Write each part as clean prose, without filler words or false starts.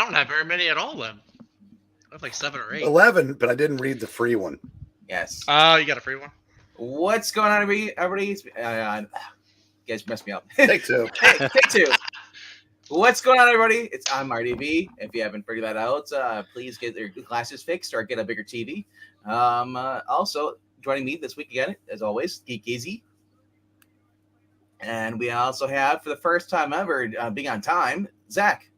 don't have very many at all then. I have like 7 or 8. 11, but I didn't read the free one. Yes. Oh, you got a free one? What's going on, everybody? You guys messed me up. Take 2. Hey, take 2. What's going on, everybody? I'm RDB. If you haven't figured that out, please get your glasses fixed or get a bigger TV. Also, joining me this week again, as always, Geekeasy. And we also have, for the first time ever, being on time, Zach.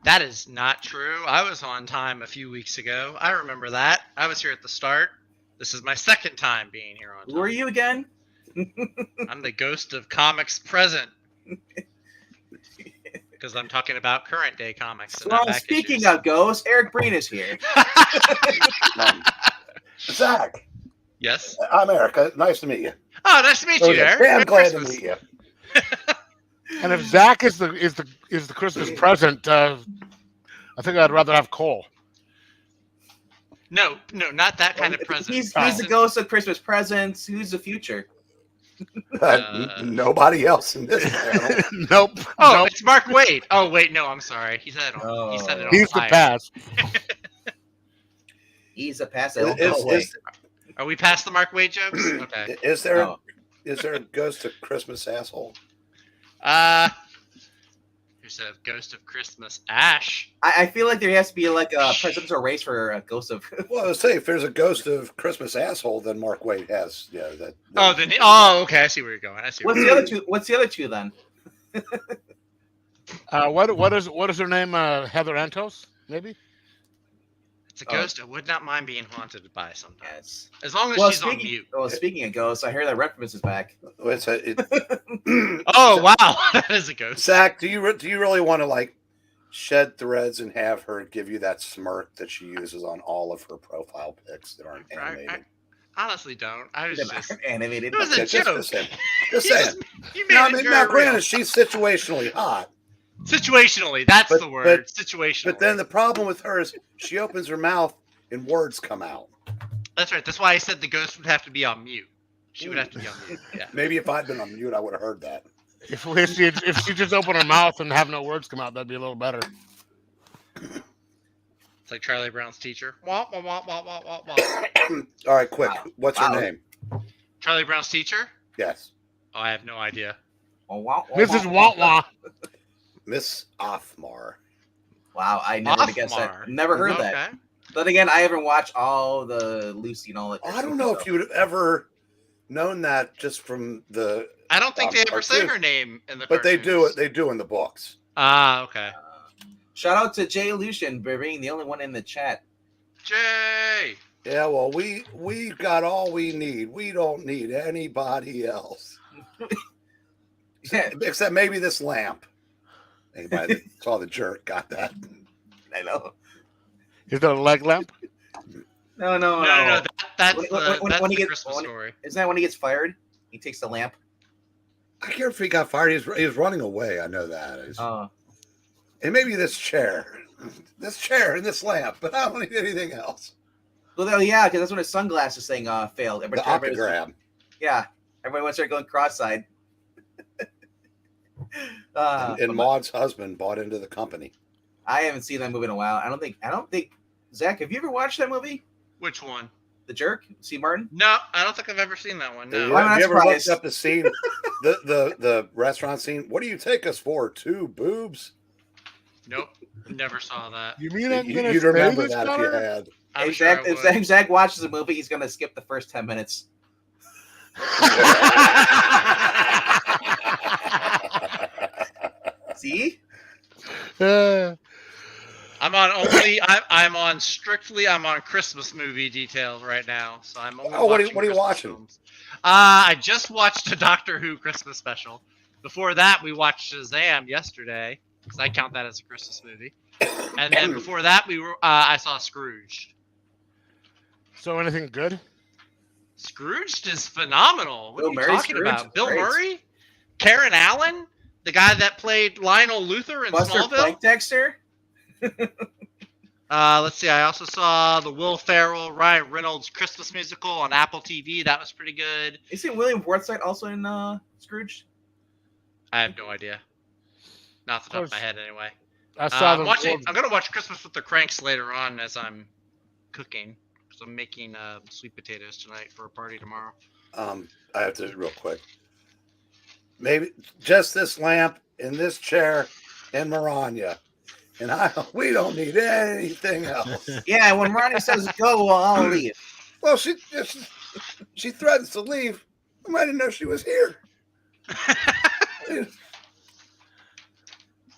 That is not true. I was on time a few weeks ago. I remember that. I was here at the start. This is my second time being here on time. Who are you again? I'm the ghost of comics present. Because I'm talking about current day comics. Well, speaking of ghosts, Eric Breen is here. Zach. Yes? I'm Erica. Nice to meet you. Oh, nice to meet you, Eric. I'm glad to meet you. And if Zach is the Christmas present, I think I'd rather have Cole. No, not that kind of present. He's the ghost of Christmas presents. Who's the future? Nobody else in this panel. Nope. Oh, nope. it's Mark Waid. Oh, wait, no, I'm sorry. He said it on. He said it on. He's the past. He's the past. Are we past the Mark Waid jokes? Okay. Is there a ghost of Christmas asshole? There's a ghost of Christmas Ash. I feel like there has to be like a presidential race for a ghost of. Well, I was saying, if there's a ghost of Christmas asshole, then Mark Waid has. Yeah. Okay. I see where you're going. What's the other two? What's the other two then? What is her name? Heather Antos, maybe. It's a ghost I would not mind being haunted by sometimes. Yes. As long as she's on mute. Well, speaking of ghosts, I hear that reference is back. Oh wow, that is a ghost. Zach, do you really want to like shed threads and have her give you that smirk that she uses on all of her profile pics that aren't animated? I honestly don't. I was just animated. It was a joke. Just saying. Now, granted, she's situationally hot. Situationally, that's the word. Situationally. But then the problem with her is she opens her mouth and words come out. That's right. That's why I said the ghost would have to be on mute. She would have to be on mute. Yeah. Maybe if I'd been on mute, I would have heard that. If she just opened her mouth and have no words come out, that'd be a little better. It's like Charlie Brown's teacher. Wah, wah, wah, wah, wah, wah, wah. All right, quick. What's her name? Charlie Brown's teacher? Yes. Oh, I have no idea. Mrs. Wah-Wah. Miss Othmar. Wow, I never would have guessed that. Never heard that. But again, I haven't watched all the Lucy and all that. I don't know if you would have ever known that just from the. I don't think they ever say her name in the. But they do it. They do in the books. Ah, okay. Shout out to Jay Lucian for being the only one in the chat. Jay. Yeah, well, we got all we need. We don't need anybody else. Except maybe this lamp. Anybody that saw The Jerk got that. I know. Is that a leg lamp? No. That's the Christmas story. Isn't that when he gets fired? He takes the lamp. I can't remember if he got fired. He was running away. I know that. And maybe this chair and this lamp, but I don't need anything else. Well, yeah, because that's when his sunglasses thing failed. The optogram. Yeah, everybody wants to start going cross-eyed. And Maud's husband bought into the company. I haven't seen that movie in a while. I don't think. Zach, have you ever watched that movie? Which one? The Jerk. Steve Martin. No, I don't think I've ever seen that one. No. Have you ever looked up the scene, the restaurant scene? What do you take us for? 2 boobs? Nope, never saw that. You mean you'd remember that if you had? If Zach watches the movie, he's gonna skip the first 10 minutes. See? I'm on Christmas movie details right now, so I'm only what are you watching? Films. I just watched a Doctor Who Christmas special. Before that, we watched Shazam yesterday, because I count that as a Christmas movie. And then before that, I saw Scrooged. So anything good? Scrooged is phenomenal. What are you talking about? Bill Great. Murray? Karen Allen? The guy that played Lionel Luthor in Buster Smallville? Dexter? Let's see. I also saw the Will Ferrell, Ryan Reynolds Christmas musical on Apple TV. That was pretty good. Isn't William Forsythe also in Scrooge? I have no idea. Not off the top of my head, anyway. I saw I'm gonna watch Christmas with the Cranks later on as I'm cooking. So I'm making sweet potatoes tonight for a party tomorrow. I have to real quick. Maybe just this lamp in this chair and Maranya. And we don't need anything else. Yeah, when Ronnie says go, well, I'll leave. Well, she threatens to leave. I didn't know she was here.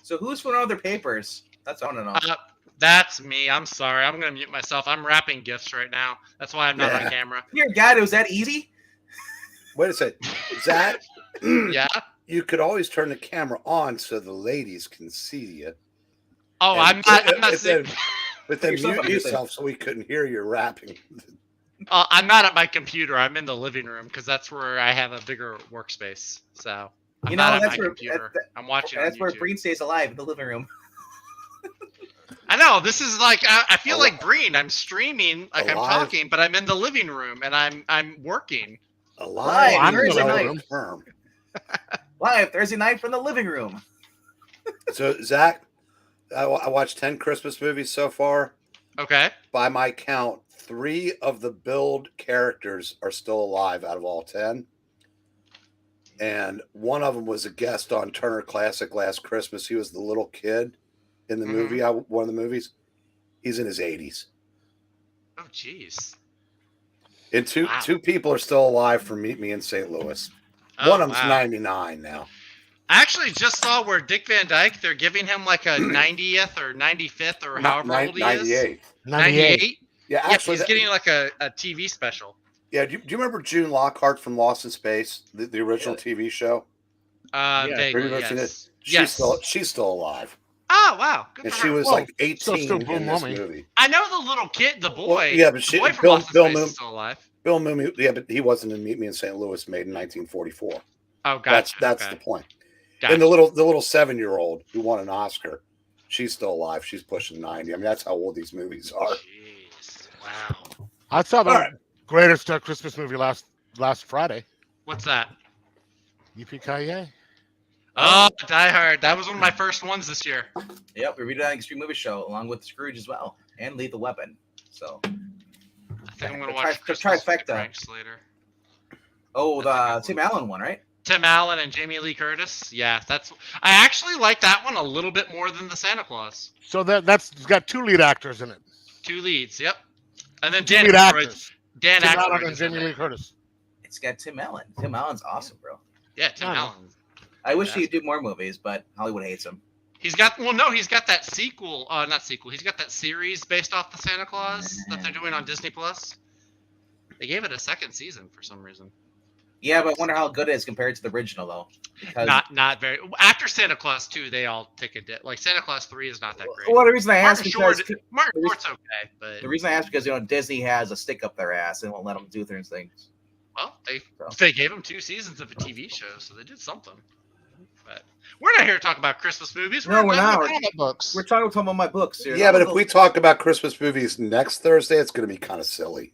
So who's putting other papers? That's what I want to know. That's me. I'm sorry. I'm gonna mute myself. I'm wrapping gifts right now. That's why I'm not on camera. Your God, was that easy? Wait a second. Zach, yeah. You could always turn the camera on so the ladies can see you. Oh, I'm not saying. But then mute yourself so we couldn't hear you rapping. I'm not at my computer. I'm in the living room because that's where I have a bigger workspace. So I'm not at my computer. I'm watching. That's where Breen stays alive, in the living room. I know. This is like I feel like Breen. I'm streaming, like I'm talking, but I'm in the living room and I'm working. Live Thursday night. Live Thursday night from the living room. So Zach, I watched 10 Christmas movies so far. Okay. By my count, 3 of the billed characters are still alive out of all 10. And one of them was a guest on Turner Classic Last Christmas. He was the little kid in the movie, one of the movies. He's in his 80s. Oh, jeez. And two people are still alive from Meet Me in St. Louis. One of them's 99 now. I actually just saw where Dick Van Dyke, they're giving him like a 90th or 95th or however old he is. 98? Yeah, actually. He's getting like a TV special. Yeah, do you remember June Lockhart from Lost in Space, the original TV show? Vaguely, yes. She's still alive. Oh, wow. Good and for she her. was like 18 in this movie. I know the little kid, the boy. Well, yeah, but the boy from Lost in Space is still alive. Bill Mooney, yeah, but he wasn't in Meet Me in St. Louis, made in 1944. Oh, gotcha. That's the point. Gotcha. And the little 7-year-old who won an Oscar, she's still alive. She's pushing 90. I mean, that's how old these movies are. Jeez. Wow. I saw the greatest Christmas movie last Friday. What's that? Yippee-ki-yay. Oh, Die Hard. That was one of my first ones this year. Yep, we reviewed that Extreme Movie Show along with Scrooge as well, and Lethal Weapon. So I think I'm gonna watch Christmas Cranks later. Oh, the Tim Allen one, right? Tim Allen and Jamie Lee Curtis. Yeah, I actually like that one a little bit more than the Santa Claus. So that's got 2 lead actors in it. 2 leads, yep. And then Dan Aykroyd and Jamie Lee Curtis. It's got Tim Allen. Tim Allen's awesome, bro. Yeah, Tim Allen. I wish he'd do more movies, but Hollywood hates him. He's got that sequel. Not sequel. He's got that series based off the Santa Claus that they're doing on Disney Plus. They gave it a 2nd season for some reason. Yeah, but I wonder how good it is compared to the original, though. Because not very. After Santa Claus 2, they all take a dip. Like Santa Claus 3 is not that great. Well, the reason I asked Martin Short's okay, but the reason I asked because Disney has a stick up their ass and won't let them do certain things. Well, they gave them 2 seasons of a TV show, so they did something. But we're not here to talk about Christmas movies. No, we're not. We're talking about books. We're talking about my books here. Yeah, but if we talk about Christmas movies next Thursday, it's going to be kind of silly.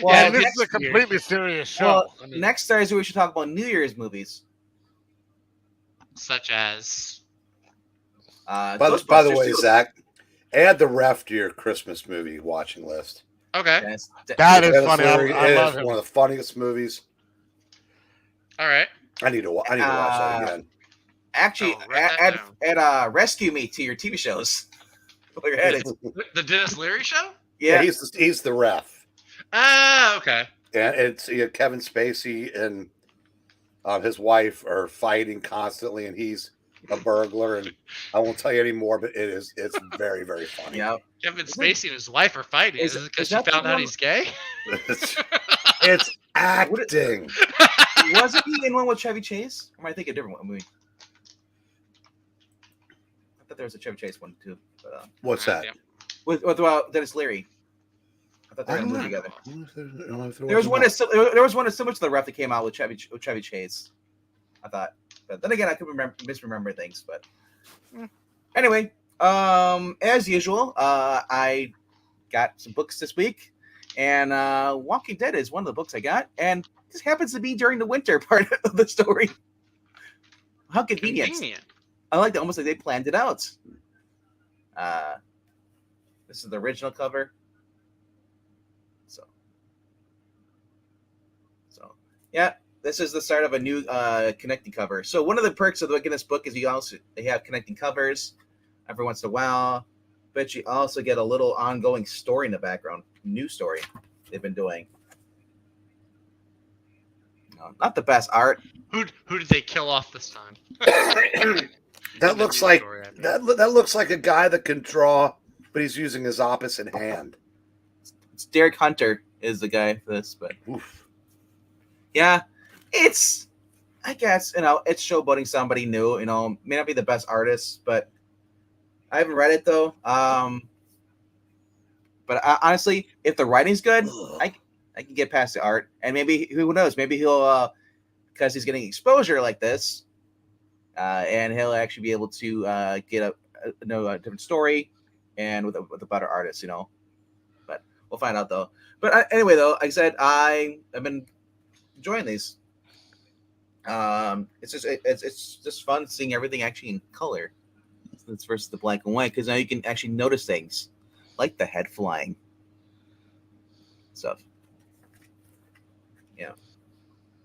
Well, this is a completely serious show. Well, next Thursday we should talk about New Year's movies, such as. By the way, Zach, add the ref to your Christmas movie watching list. Okay, that is funny. I love it. One of the funniest movies. All right, I need to watch that again. Actually, add Rescue Me to your TV shows. The Dennis Leary show. Yeah, he's the ref. Okay. And it's Kevin Spacey and his wife are fighting constantly, and he's a burglar. And I won't tell you anymore, but it's very, very funny. Yeah. Kevin Spacey and his wife are fighting. Is it because she found out he's gay? It's acting. Wasn't he in one with Chevy Chase? Or am I thinking a different one movie? I thought there was a Chevy Chase one too. But, what's that? Yeah. With Dennis Leary. I thought they were in a movie together. There was one that's similar to the ref that came out with Chevy Chase. I thought, but then again, I could misremember things. But anyway, as usual, I got some books this week, and Walking Dead is one of the books I got, and this happens to be during the winter part of the story. How convenient! I like that almost like they planned it out. This is the original cover. So yeah, this is the start of a new connecting cover. So one of the perks of the Guinness book is they have connecting covers every once in a while, but you also get a little ongoing story in the background, new story they've been doing. No, not the best art. Who did they kill off this time? That looks like a guy that can draw, but he's using his opposite hand. It's Derek Hunter is the guy for this, but Oof. yeah, it's, I guess, it's showboating somebody new. May not be the best artist, but I haven't read it though. But honestly, if the writing's good, I can get past the art, and maybe who knows? Maybe he'll because he's getting exposure like this, and he'll actually be able to get a different story, and with a better artist, But we'll find out though. But anyway, though, like I said, I've been enjoying these. It's just fun seeing everything actually in color. It's versus the black and white, because now you can actually notice things like the head flying stuff. Yeah.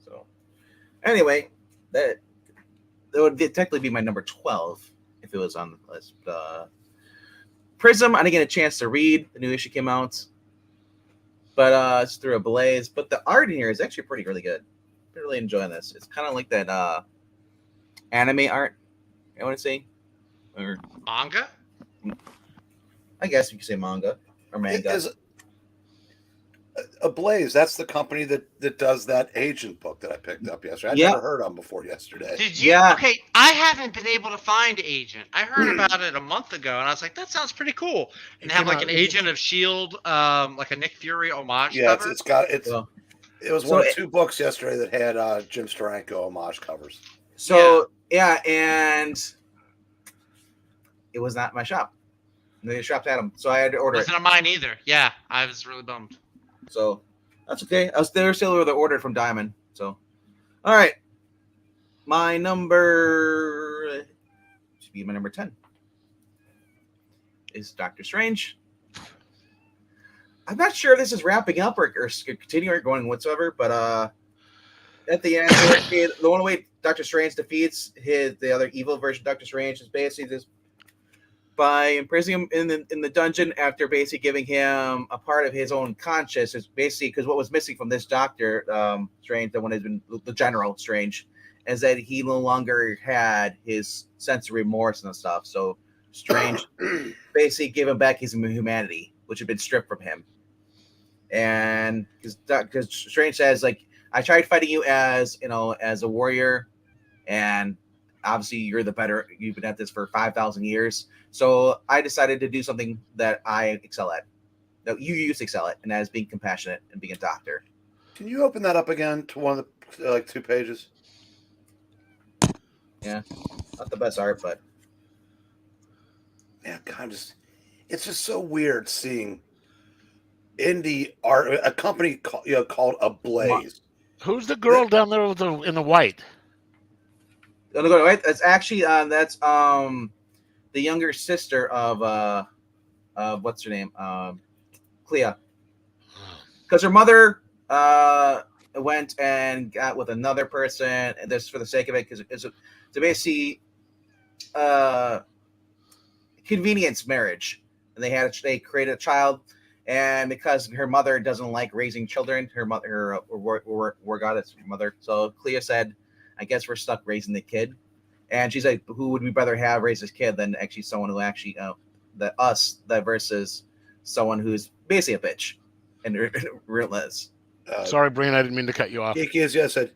So anyway, that would technically be my number 12 if it was on the list. Prism, I didn't get a chance to read. The new issue came out, but it's through a blaze. But the art in here is actually really good. I'm really enjoying this. It's kind of like that anime art, I want to say. Or Manga? I guess you could say manga or manga. Is Ablaze, that's the company that does that agent book that I picked up yesterday. I'd never heard of them before yesterday. Did you? Yeah. Okay, I haven't been able to find Agent. I heard about it a month ago, and I was like, that sounds pretty cool. And have like an Agent of S.H.I.E.L.D., like a Nick Fury homage cover. It was one of two books yesterday that had Jim Steranko homage covers. So, yeah, and it was not in my shop. They shopped at them, so I had to order it. Wasn't on mine either. Yeah, I was really bummed. So that's okay. They were still ordered from Diamond. So, all right, my number should be my number 10 is Doctor Strange. I'm not sure if this is wrapping up or continuing or going whatsoever, but at the end, the one way Doctor Strange defeats the other evil version of Doctor Strange is basically this. By imprisoning him in the dungeon after basically giving him a part of his own consciousness, basically because what was missing from this Doctor Strange, the one has been the General Strange, is that he no longer had his sense of remorse and stuff. So Strange basically gave him back his humanity, which had been stripped from him. And because Strange says, like, I tried fighting you as a warrior, and obviously you're the better. You've been at this for 5,000 years. So I decided to do something that I excel at, that you used to excel at, and that is being compassionate and being a doctor. Can you open that up again to one of the 2 pages? Yeah, not the best art, but yeah, it's just so weird seeing indie art, a company called Ablaze. Who's the girl down there in the white? That's actually that's the younger sister of what's her name, Clea, because her mother went and got with another person, and this for the sake of it, because it's basically convenience marriage, and they created a child, and because her mother doesn't like raising children, her war goddess mother, so Clea said, I guess we're stuck raising the kid. And she's like, who would we rather have raise this kid than actually someone who actually, that versus someone who's basically a bitch and relentless. Sorry, Breen, I didn't mean to cut you off. Geekeasy said,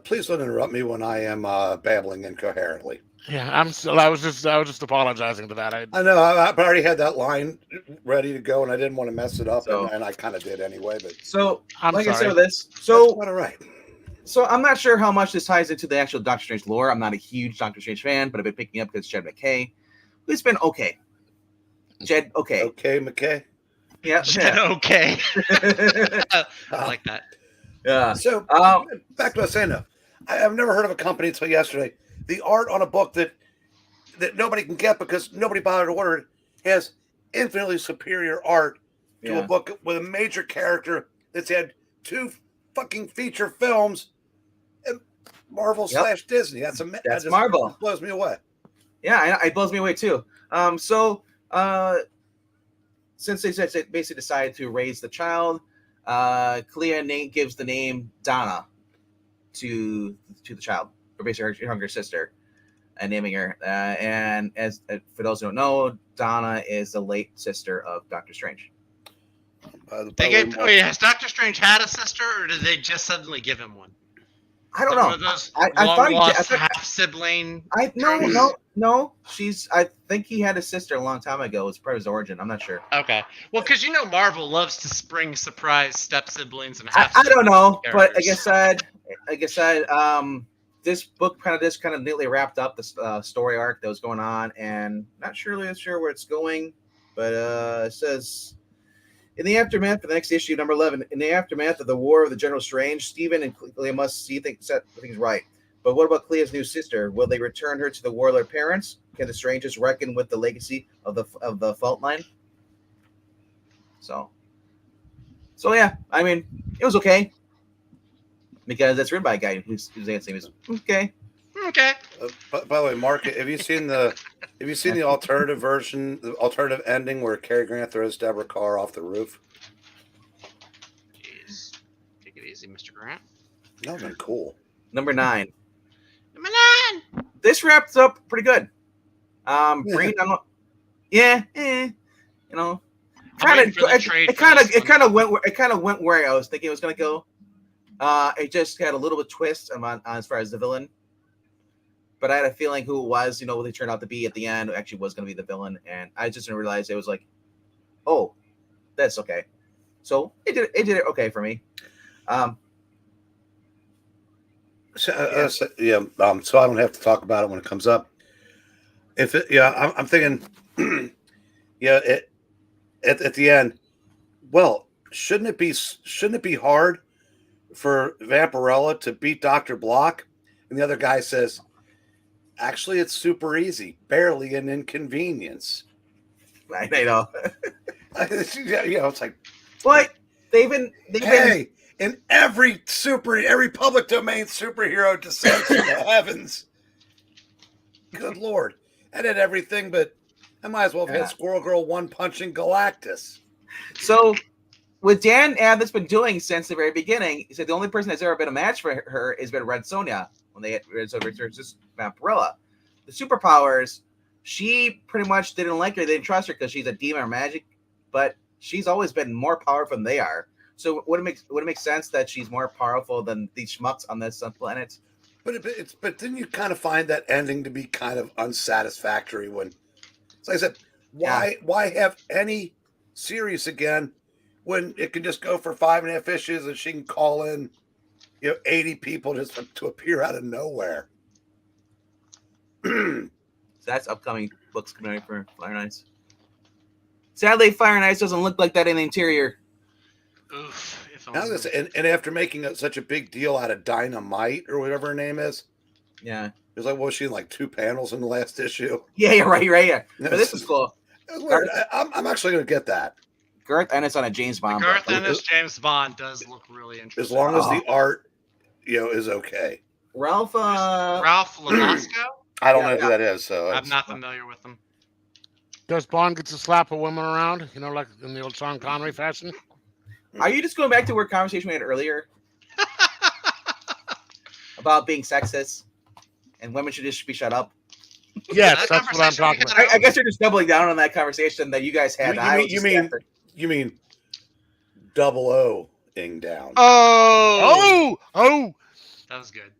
please don't interrupt me when I am babbling incoherently. Yeah, I was just apologizing to that. I know, I already had that line ready to go, and I didn't want to mess it up, and I kind of did anyway. But so, I'm like sorry. I said with this, so all right. So I'm not sure how much this ties into the actual Doctor Strange lore. I'm not a huge Doctor Strange fan, but I've been picking up because Jed McKay, who's been okay. Jed, okay. Okay, McKay. Yeah. Jed, okay. I like that. Yeah. So back to what I was saying, though. I've never heard of a company until yesterday. The art on a book that that nobody can get because nobody bothered to order it has infinitely superior art to a book with a major character that's had 2 fucking feature films. Marvel / Disney. That's Marvel. It blows me away. Yeah, it blows me away too. Since they basically decided to raise the child, Clea gives the name Donna to the child, or basically her younger sister, and naming her. And as for those who don't know, Donna is the late sister of Doctor Strange. Has Doctor Strange had a sister, or did they just suddenly give him one? I don't know. One of those I long-lost half-sibling. No. I think he had a sister a long time ago. It was part of his origin. I'm not sure. Okay. Well, because Marvel loves to spring surprise step siblings and I don't know, but like I said, this book kind of neatly wrapped up the story arc that was going on, and not really sure where it's going, but it says. In the aftermath of the next issue, number 11, in the aftermath of the War of the General Strange, Stephen and Clea must set things right. But what about Clea's new sister? Will they return her to the warlord parents? Can the Strangers reckon with the legacy of the fault line? So yeah, I mean, it was okay because it's written by a guy whose answer is okay. Okay. By the way, Mark, have you seen the alternative version, the alternative ending where Cary Grant throws Deborah Carr off the roof? Jeez, take it easy, Mr. Grant. That would have been cool. Number 9. Number 9. This wraps up pretty good. Breen, it kind of went where I was thinking it was going to go. It just had a little bit of twist on as far as the villain. But I had a feeling who it was, who they turned out to be at the end, who actually was going to be the villain. And I just didn't realize it was like, oh, that's okay. So it did it okay for me. So I don't have to talk about it when it comes up. I'm thinking, at the end, well, shouldn't it be hard for Vampirella to beat Dr. Block? And the other guy says, actually, it's super easy, barely an inconvenience. I know. It's like, but they've been in every public domain superhero descends to the heavens. Good Lord. I did everything, but I might as well have had Squirrel Girl one-punching Galactus. So, what Dan Abbott's been doing since the very beginning, he said the only person that's ever been a match for her has been Red Sonja when they had Red Sonja versus Vampirella. The superpowers, she pretty much didn't like her. They didn't trust her because she's a demon or magic, but she's always been more powerful than they are. So would it make sense that she's more powerful than these schmucks on this planet? But didn't you kind of find that ending to be kind of unsatisfactory when, like I said, why have any series again when it can just go for 5.5 issues and she can call in 80 people just to appear out of nowhere? So that's upcoming books coming out for Fire and Ice. Sadly, Fire and Ice doesn't look like that in the interior. Oof. And after making such a big deal out of Dynamite or whatever her name is, yeah, it was like, was she in like 2 panels in the last issue? Yeah, right, yeah. But this is cool. It was weird. I'm actually going to get that. Garth Ennis on a James Bond. Garth Ennis James Bond does look really interesting. As long as the art, is okay. Ralph Labasco? I don't know who that is, so I'm not familiar with them. Does Bond get to slap a woman around, like in the old Sean Connery fashion? Are you just going back to our conversation we had earlier about being sexist and women should just be shut up? Yes, that's what I'm talking about. I guess you're just doubling down on that conversation that you guys had. You mean double O-ing down? Oh! That was good.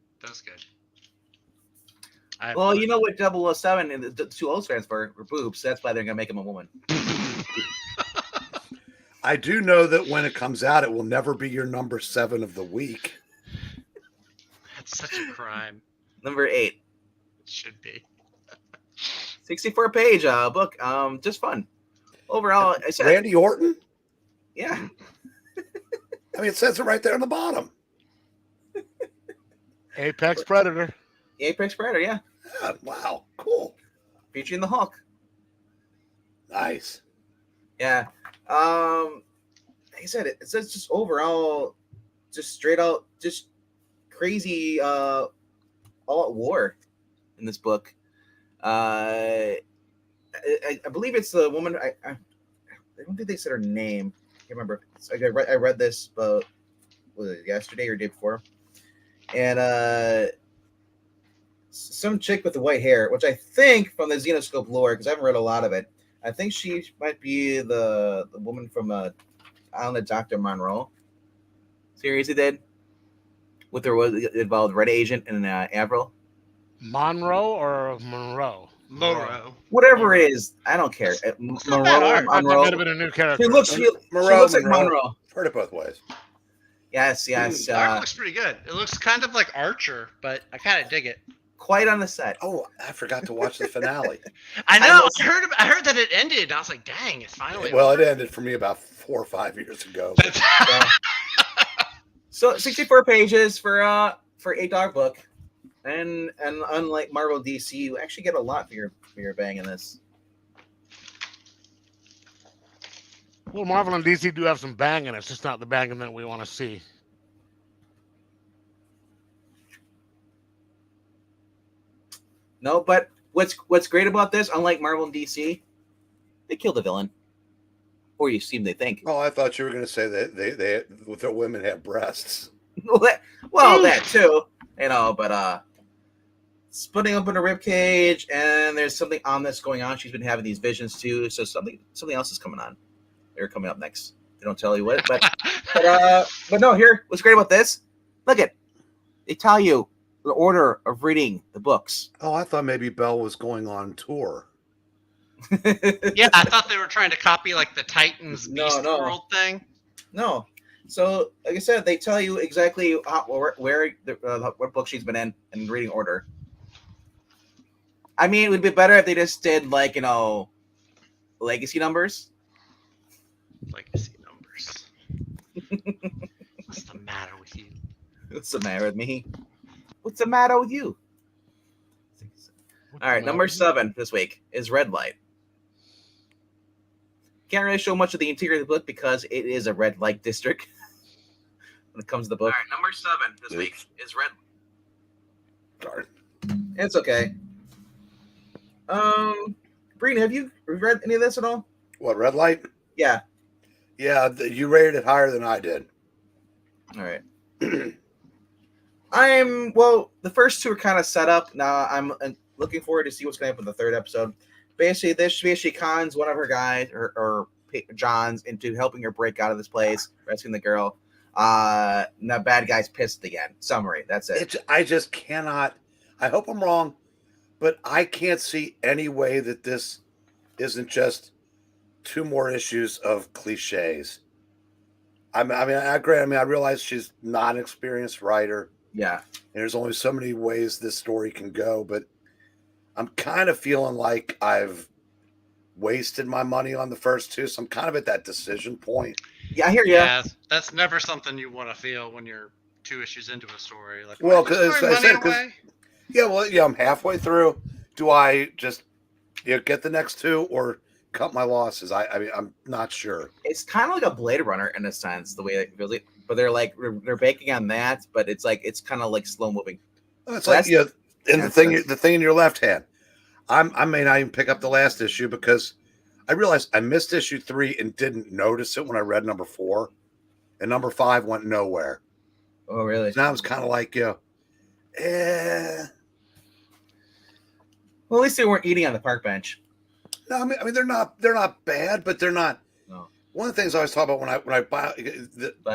Well, you know what 007 and the 2 O's stands for boobs. So that's why they're going to make him a woman. I do know that when it comes out, it will never be your number 7 of the week. That's such a crime. Number 8. It should be. 64-page book. Just fun. Overall, Randy Orton? Yeah. I mean, it says it right there on the bottom. Apex Predator. Apex Predator, yeah. Wow, cool. featuring the Hulk. Nice. Yeah. Like I said, it's just overall, just straight out, just crazy, all at war in this book. I believe it's the woman. I don't think they said her name. I can't remember. I read this, was it yesterday or day before? And some chick with the white hair, which I think from the Xenoscope lore, because I haven't read a lot of it, I think she might be the woman from Island of Dr. Monroe series he did. With her was involved Red Agent and Avril. Monroe or Monroe? Moro. Whatever it is, I don't care. It's not bad art. That Monroe. might have been a new character. She looks like Monroe. Heard it both ways. Yes. The art looks pretty good. It looks kind of like Archer, but I kind of dig it. Quite on the set. Oh, I forgot to watch the finale. I know. I heard that it ended. And I was like, dang, it's finally. Well, over. it ended for me about 4 or 5 years ago. Yeah. So 64 pages for $8 book, and unlike Marvel DC, you actually get a lot for your bang in this. Well, Marvel and DC do have some banging. It's just not the banging that we want to see. No, but what's great about this, unlike Marvel and DC, they kill the villain, or you seem they think. Oh, I thought you were going to say that they their women have breasts. well, that too, but splitting open a rib cage, and there's something ominous going on. She's been having these visions too, so something else is coming on. They're coming up next. They don't tell you what, but no. Here, what's great about this? Look at, they tell you the order of reading the books. Oh, I thought maybe Belle was going on tour. Yeah, I thought they were trying to copy like the Titans Beast No. World thing. No. So, like I said, they tell you exactly where what book she's been in reading order. I mean, it would be better if they just did legacy numbers. Legacy numbers. What's the matter with you? What's the matter with me? What's the matter with you? All right, number 7 this week is Red Light. Can't really show much of the interior of the book because it is a red light district when it comes to the book. All right, number 7 this week is Red. Sorry. It's okay. Breen, have you read any of this at all? What, Red Light? Yeah. Yeah, you rated it higher than I did. All right. The first two are kind of set up. Now I'm looking forward to see what's going to happen with the third episode. Basically, cons one of her guys or John's into helping her break out of this place, rescuing the girl. Now bad guy's pissed again. Summary. That's it. I just cannot. I hope I'm wrong, but I can't see any way that this isn't just 2 more issues of cliches. I realize she's not an experienced writer. Yeah. And there's only so many ways this story can go, but I'm kind of feeling like I've wasted my money on the first 2, so I'm kind of at that decision point. Yeah, I hear you. Yeah, that's never something you want to feel when you're 2 issues into a story. Like, Well, because because I said, I'm halfway through. Do I just get the next 2 or cut my losses? I'm not sure. It's kind of like a Blade Runner in a sense, the way it feels like, but they're banking on that, but it's kind of like slow moving. It's So like and the that's- thing in your left hand. I may not even pick up the last issue because I realized I missed issue 3 and didn't notice it when I read number 4, and number 5 went nowhere. Oh, really? So now it's kind of like, Well, at least they weren't eating on the park bench. No, I mean they're not bad, but they're not. No. One of the things I always talk about when I buy,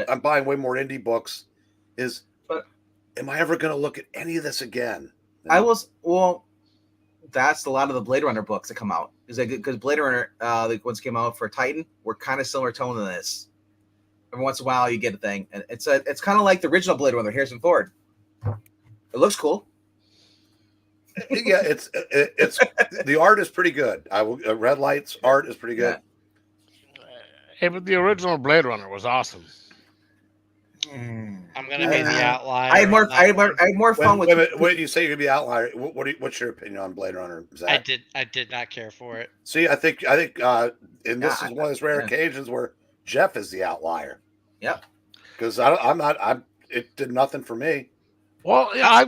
I'm buying way more indie books, is, am I ever going to look at any of this again? That's a lot of the Blade Runner books that come out. Because Blade Runner, the ones came out for Titan, were kind of similar tone than this. Every once in a while, you get a thing, and it's kind of like the original Blade Runner, Harrison Ford. It looks cool. Yeah, it's the art is pretty good. Red Light's art is pretty good. Hey, but the original Blade Runner was awesome. I'm gonna be the outlier. I had more. on that I had more. one. I had more fun with. When you say you're gonna be outlier, what's your opinion on Blade Runner, Zach? I did not care for it. See, I think, and this is one of those rare yeah. occasions where Jeff is the outlier. Yep. Because it did nothing for me. Well, yeah,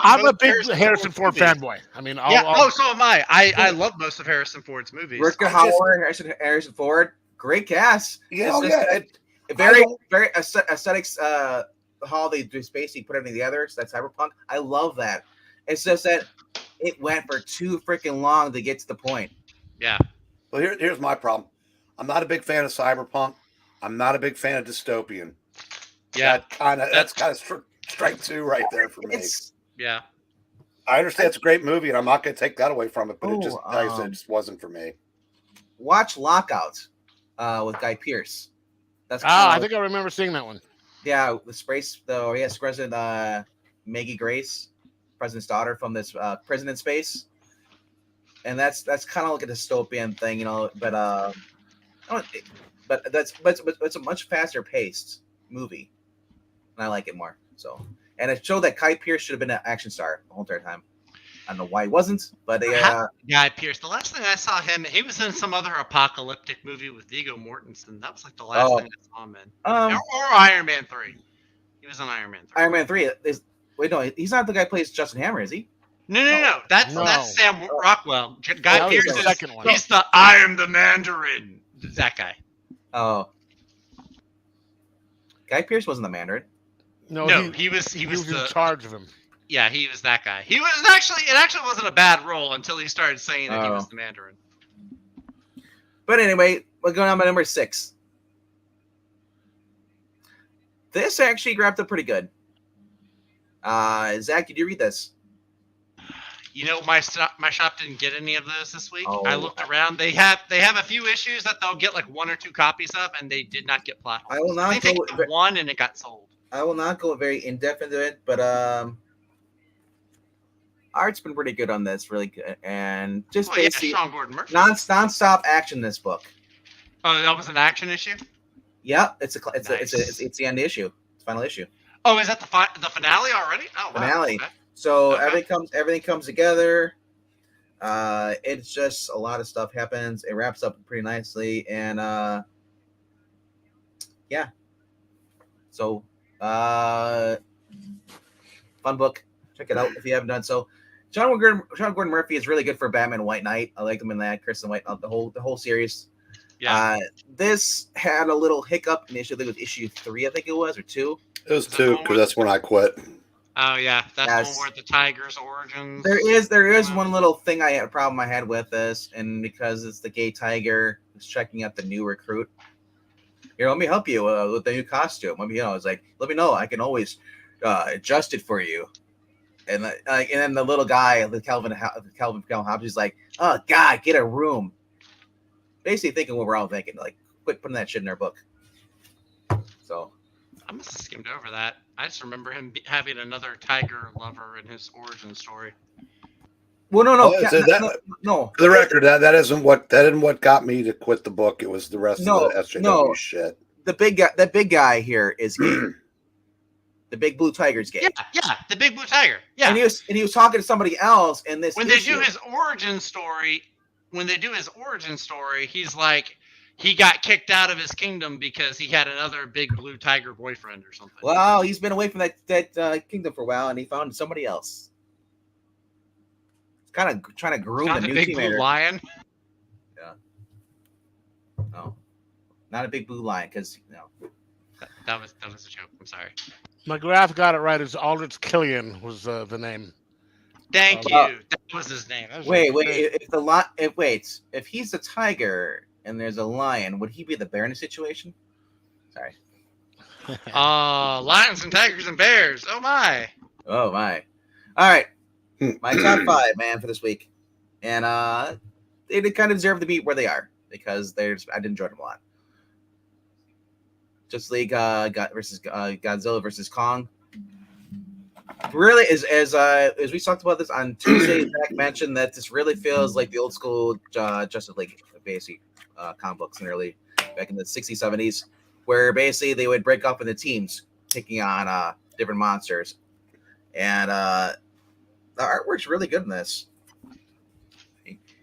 I'm a big Harrison Ford fanboy. I mean, so am I. I love most of Harrison Ford's movies. Rutger Hauer, Harrison Ford, great cast. Very aesthetics. How they just basically put everything together. So that's cyberpunk. I love that. It's just that it went for too freaking long to get to the point. Yeah. Well, here's my problem. I'm not a big fan of cyberpunk. I'm not a big fan of dystopian. Yeah. That's kind of strike two right there for me. Yeah. I understand it's a great movie, and I'm not going to take that away from it, but it just wasn't for me. Watch Lockout with Guy Pearce. I think I remember seeing that one. Yeah, the space. President Maggie Grace, president's daughter from this prison in space, and that's kind of like a dystopian thing, but it's a much faster paced movie, and I like it more. So, and it showed that Guy Pearce should have been an action star the whole entire time. I don't know why he wasn't, but Guy Pearce. The last thing I saw him, he was in some other apocalyptic movie with Viggo Mortensen. That was like the last thing I saw him in. Or Iron Man 3. He was in Iron Man 3. Iron Man 3 is he's not the guy who plays Justin Hammer, is he? No. That's Sam Rockwell. Guy Pearce is the second one. He's the I am the Mandarin. That guy. Oh. Guy Pearce wasn't the Mandarin. No, he was in charge of him. Yeah, he was that guy. It actually wasn't a bad role until he started saying that he was the Mandarin. But anyway, we're going on by number 6. This actually wrapped up pretty good. Zach, did you read this? My shop didn't get any of those this week. I looked around. They have a few issues that they'll get like 1 or 2 copies of, and they did not get plot. I will not go with one, and it got sold. I will not go very in depth into it, but art's been pretty good on this, really good, and just basically Sean Gordon Murphy. Non-stop action in this book. Oh, that was an action issue. Yeah, it's the end issue. It's final issue. Oh, is that the finale already? Oh, wow. Finale. Okay. So everything comes together. It's just a lot of stuff happens. It wraps up pretty nicely, and yeah. So fun book. Check it out if you haven't done so. Sean Gordon Murphy is really good for Batman White Knight. I like him in that. Kristen White, the whole series. Yeah. This had a little hiccup in issue. I think it was issue 3. I think it was, or 2. It was 2 because that's when I quit. Oh yeah, that's the one where the Tiger's origins. There is one little thing a problem I had with this, and because it's the gay tiger who's checking out the new recruit. Here, let me help you with the new costume. It's like, let me know. I can always adjust it for you. And then the little guy, the Calvin Hobbes, he's like, oh God, get a room. Basically thinking what we're all thinking, like, quit putting that shit in our book. So I must have skimmed over that. I just remember him having another tiger lover in his origin story. Well, no. For the record, that isn't what got me to quit the book. It was the rest of the SJW shit. That big guy here is gay. The big blue tiger's gay. Yeah, the big blue tiger. Yeah, and he was talking to somebody else in this. When they do his origin story, he's like, he got kicked out of his kingdom because he had another big blue tiger boyfriend or something. Well, he's been away from that kingdom for a while, and he found somebody else. He's kind of trying to groom the new big blue lion. Yeah. No, not a big blue lion, because that was a joke. I'm sorry. McGrath got it right. It's Aldrich Killian was the name. Thank you. That was his name. Wait. If he's the tiger and there's a lion, would he be the bear in the situation? Sorry. Lions and tigers and bears. Oh my. All right. My top 5, man, for this week, and they kind of deserve to be where they are because I did enjoy them a lot. Justice League versus Godzilla versus Kong. Really, as we talked about this on Tuesday, Zach mentioned that this really feels like the old school Justice League basic comic books in back in the 60s, 70s, where basically they would break up into teams. taking on different monsters, and the artwork's really good in this.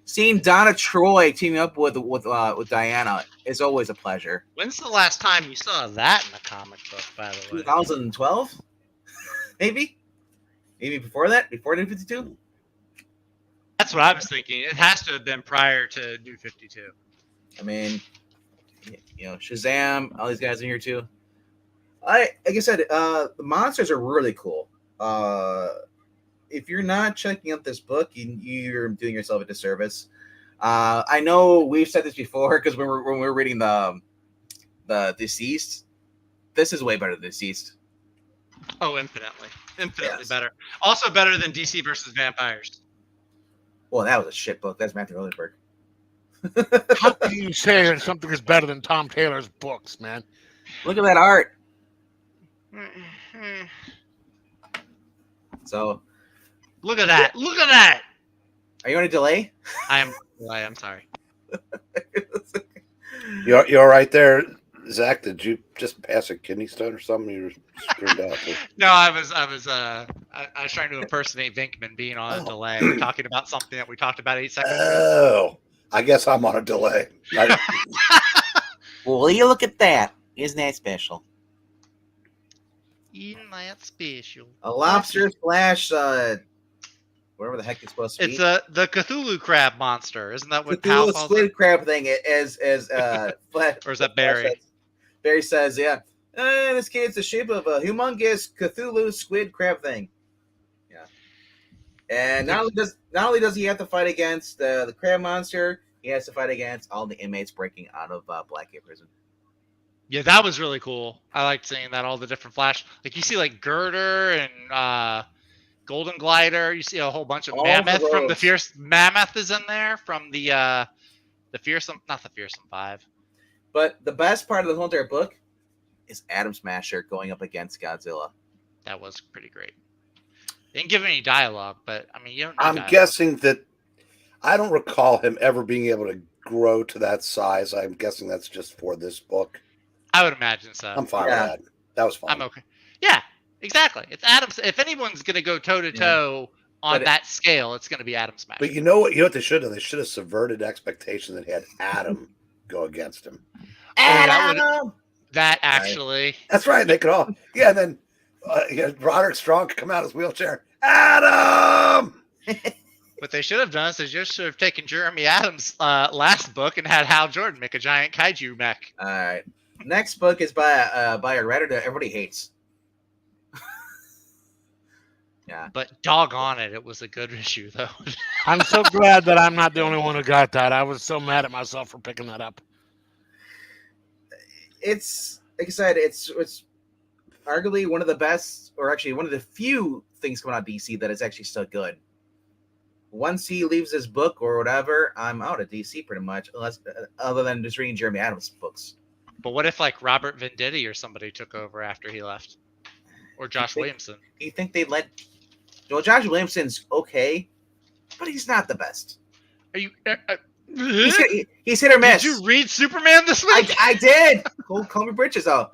Seeing Donna Troy teaming up with Diana is always a pleasure. When's the last time you saw that in a comic book, by the way? 2012, maybe before that, before New 52. That's what I was thinking. It has to have been prior to New 52. I mean, Shazam, all these guys in here too. Like I said, the monsters are really cool. If you're not checking out this book, you're doing yourself a disservice. I know we've said this before because when we're reading the Deceased, this is way better than Deceased. Oh, infinitely better. Also better than DC versus Vampires. Well, that was a shit book. That's Matthew Rosenberg. How can you say that something is better than Tom Taylor's books, man? Look at that art. So, look at that! Look at that! Are you on a delay? I'm sorry. You're right there, Zach. Did you just pass a kidney stone or something? You were screwed up. No, I was trying to impersonate Vinkman being on a delay, talking about something that we talked about 8 seconds ago. Oh, I guess I'm on a delay. Well, you look at that. Isn't that special? Isn't that special? A lobster slash whatever the heck it's supposed to be. It's the Cthulhu crab monster, isn't that what Cthulhu Pal calls squid it? crab thing as Or is that Barry? Barry says, yeah. In this case, the shape of a humongous Cthulhu squid crab thing. Yeah. And not only does he have to fight against the crab monster, he has to fight against all the inmates breaking out of Blackgate Prison. Yeah, that was really cool. I liked seeing that, all the different flash. Like you see like Girder and Golden Glider. You see a whole bunch of All Mammoth from the those. Fierce. Mammoth is in there from the Fearsome, not the Fearsome 5. But the best part of the whole entire book is Atom Smasher going up against Godzilla. That was pretty great. They didn't give any dialogue, but I mean, you don't. I'm guessing that I don't recall him ever being able to grow to that size. I'm guessing that's just for this book. I would imagine so. I'm fine with that. That was fine. I'm okay. Yeah, exactly. It's Adam. If anyone's gonna go toe to toe on that scale, it's gonna be Atom Smasher. But you know what? You know what they should have? They should have subverted expectations and had Adam go against him. Adam! That actually. That's right. They could all. Yeah. And then Roderick Strong could come out of his wheelchair. Adam. What they should have done is they just should have taken Jeremy Adams' last book and had Hal Jordan make a giant kaiju mech. All right. Next book is by a writer that everybody hates. Yeah. But doggone it, it was a good issue though. I'm so glad that I'm not the only one who got that. I was so mad at myself for picking that up. It's like I said, it's arguably one of the best, or actually one of the few things coming out of DC that is actually still good. Once he leaves his book or whatever, I'm out of DC pretty much, unless other than just reading Jeremy Adams' books. But what if like Robert Venditti or somebody took over after he left, or Josh Williamson? You think they'd let? Well, Josh Williamson's okay, but he's not the best. Are you? He's hit or miss. Did you read Superman this week? I did. Call me britches out.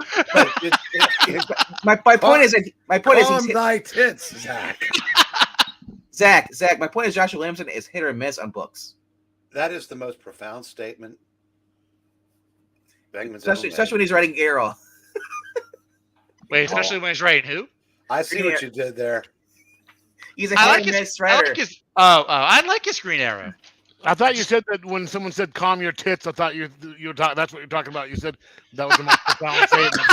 My point is Calm thy tits, Zach. Zach. My point is Joshua Williamson is hit or miss on books. That is the most profound statement. Especially when he's writing Arrow. Wait, especially when he's writing who? I see what you did there. He's a hit or miss writer. I like his Green Arrow. I thought you said that when someone said "calm your tits," I thought you were talking. That's what you're talking about. You said that was the most profound statement.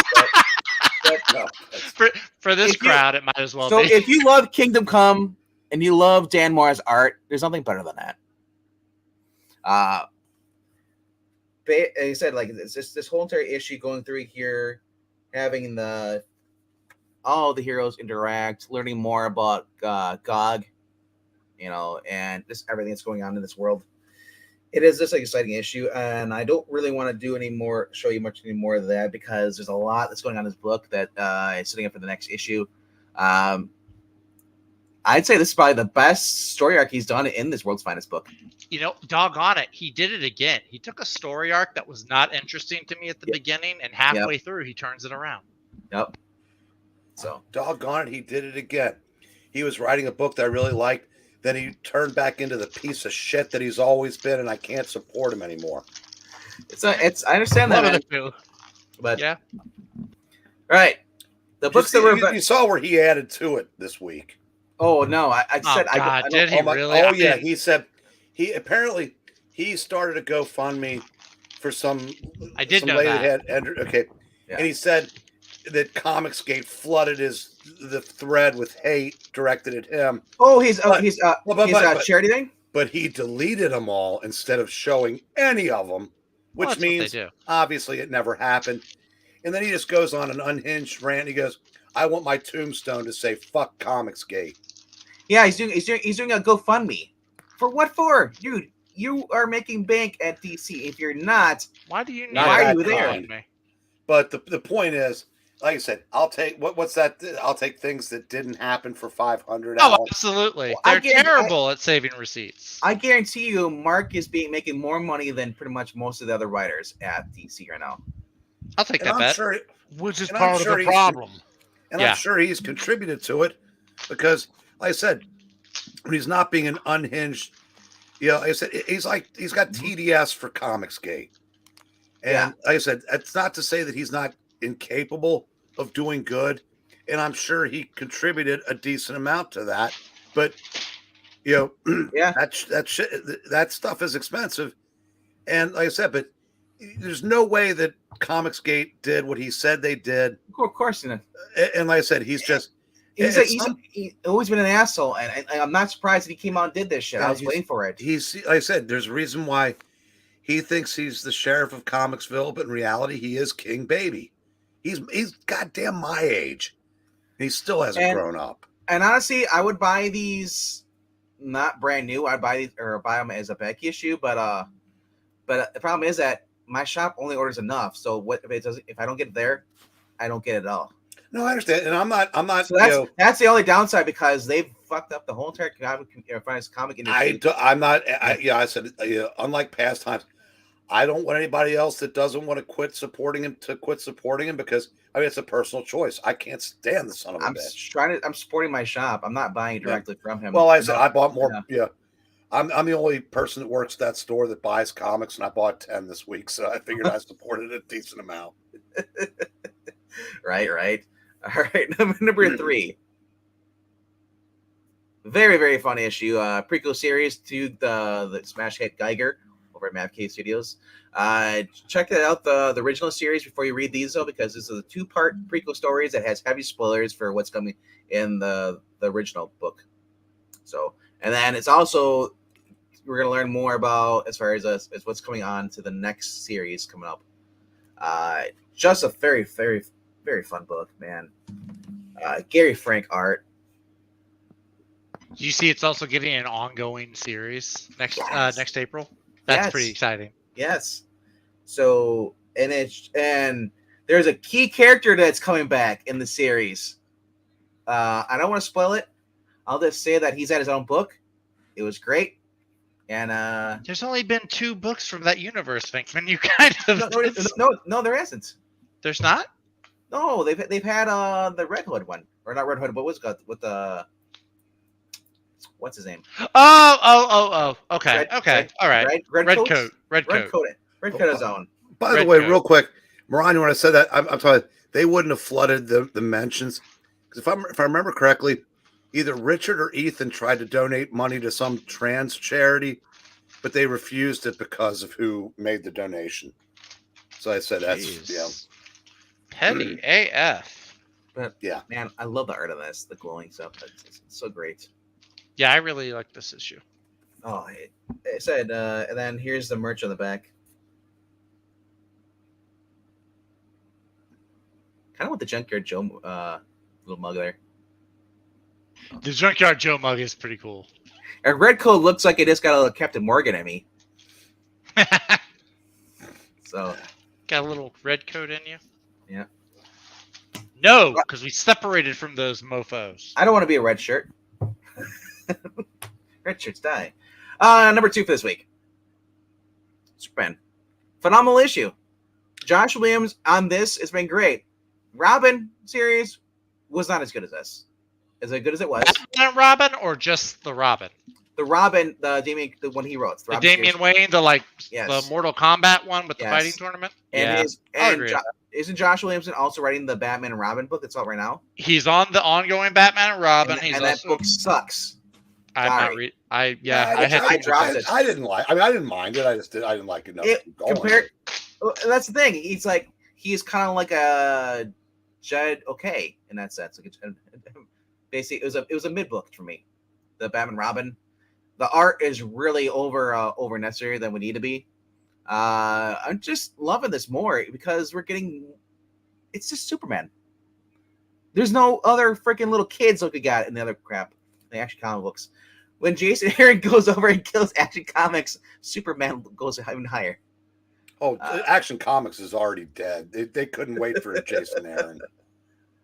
For this crowd, it might as well be. So be. if you love Kingdom Come and you love Dan Mora's art, there's nothing better than that. Like I said, like this whole entire issue going through here, having all the heroes interact, learning more about Gog, and just everything that's going on in this world. It is just an exciting issue, and I don't really want to show you much more of that because there's a lot that's going on in this book that is setting up for the next issue. I'd say this is probably the best story arc he's done in this World's Finest book. Doggone it, he did it again. He took a story arc that was not interesting to me at the beginning, and halfway through, he turns it around. Yep. So doggone it, he did it again. He was writing a book that I really liked. Then he turned back into the piece of shit that he's always been, and I can't support him anymore. it's I understand that, One of man. the two. But Yeah. right, the books that were. You saw where he added to it this week. Oh no, I Oh said God, I don't. did he Oh, really? oh I yeah, mean, he said he apparently he started a GoFundMe for some. I did some know lady that. had entered. Okay, Yeah. and he said that Comicsgate flooded the thread with hate directed at him. Oh, he's But- his but- charity thing. But he deleted them all instead of showing any of them, Well, which that's what they means do. obviously it never happened. And then he just goes on an unhinged rant. He goes, "I want my tombstone to say fuck Comicsgate." Yeah, he's doing a GoFundMe. For what for, dude? You are making bank at DC. If you're not, Why do you need? Not Why are that you there? kind. But the point is, like I said, I'll take what's that? I'll take things that didn't happen for 500. Oh, Alan. absolutely. Well, I They're get- terrible at saving receipts. I guarantee you, Mark is making more money than pretty much most of the other writers at DC right now. I'll take And that I'm bet. sure, Which is And I'm part sure of the he's- problem. and Yeah. I'm sure he's contributed to it because, like I said, when he's not being an unhinged, like I said, he's got TDS for Comicsgate, and Yeah. like I said, that's not to say that he's not incapable of doing good, and I'm sure he contributed a decent amount to that, but Yeah. that stuff is expensive, and like I said, but there's no way that Comicsgate did what he said they did, Of course, you know. and like I said, he's always been an asshole, and I'm not surprised that he came out and did this shit. Yeah, I was waiting for it. he's like I said, there's a reason why he thinks he's the sheriff of Comicsville, but in reality, he is King Baby. He's goddamn my age. He still hasn't And- grown up. And honestly, I would buy these not brand new. I'd buy these or buy them as a back issue, but the problem is that my shop only orders enough. So what if it doesn't? If I don't get it there, I don't get it at all. No, I understand, and I'm not. So that's the only downside because they've fucked up the whole entire comic industry. I said, unlike past times, I don't want anybody else that doesn't want to quit supporting him to quit supporting him because it's a personal choice. I can't stand the son of a bitch. I'm supporting my shop. I'm not buying directly from him. Well, I said I bought more. Yeah. Yeah, I'm the only person that works at that store that buys comics, and I bought 10 this week, so I figured I supported a decent amount. Right. All right, number 3. Very, very fun issue. Prequel series to the smash hit Geiger over at Mavcade Studios. Check it out, the original series before you read these, though, because this is a 2-part prequel stories that has heavy spoilers for what's coming in the original book. So, and then it's also, we're going to learn more about as far as what's coming on to the next series coming up. Just a very, very, very fun book, man. Gary Frank art. You see, it's also getting an ongoing series next Yes. next April. That's Yes. pretty exciting. Yes. So, and there's a key character that's coming back in the series. I don't want to spoil it. I'll just say that he's had his own book. It was great. And There's only been 2 books from that universe, Finkman. You kind of no, there isn't. There's not. No, they've had the Red Hood one, or not Red Hood, but with the what's his name? Oh. Okay. All right. Red Red coats? coat. Red coat his own. By the Red way, coat. real quick, Mariah, when I said that, I'm sorry, they wouldn't have flooded the mentions because if I remember correctly, either Richard or Ethan tried to donate money to some trans charity, but they refused it because of who made the donation. So I said that's Jeez. Petty AF. But Yeah. man, I love the art of this, the glowing stuff. It's so great. Yeah, I really like this issue. Oh, it said, and then here's the merch on the back. Kind of with the Junkyard Joe little mug there. The Junkyard Joe mug is pretty cool. And Red Coat looks like it just got a Captain Morgan at me. So Got a little red coat in you? Yeah. No, because we separated from those mofos. I don't want to be a red shirt. Red shirts die. Number 2 for this week. Superman. Phenomenal issue. Josh Williams on this has been great. Robin series, was not as good as this. As good as it was. Batman and Robin, or just the Robin? The Robin, the one he wrote. The Damian Wayne, the Yes. Mortal Kombat one with the Yes. fighting tournament. And yeah, isn't Josh Williamson also writing the Batman and Robin book that's out right now? he's on the ongoing Batman and Robin. And that book sucks. I'm not read. I dropped it. I didn't like. I mean, I didn't mind it. I didn't like it enough. That's the thing. He's kind of like a Judd okay in that sense. Basically, it was a mid book for me. The Batman Robin. The art is really over necessary than we need to be. I'm just loving this more because it's just Superman. There's no other freaking little kids like we got in the other crap, the Action comic books. When Jason Aaron goes over and kills Action Comics, Superman goes even higher. Oh, Action Comics is already dead. They couldn't wait for Jason Aaron.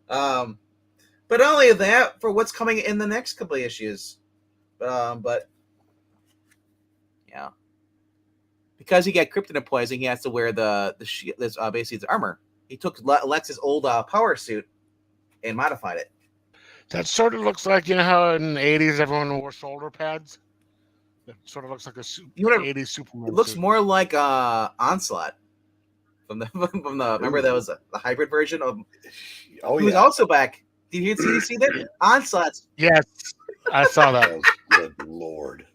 But only that for what's coming in the next couple of issues. But yeah, because he got kryptonite poisoning, he has to wear basically his armor. He took Lex's old power suit and modified it. That sort of looks like, you know how in the 80s everyone wore shoulder pads? It sort of looks like a 80s Superman. It looks suit. more like Onslaught from the remember that was the hybrid version of. Oh, he was also back. Did you see that? Onslaught. Yes, I saw that. Oh, good Lord.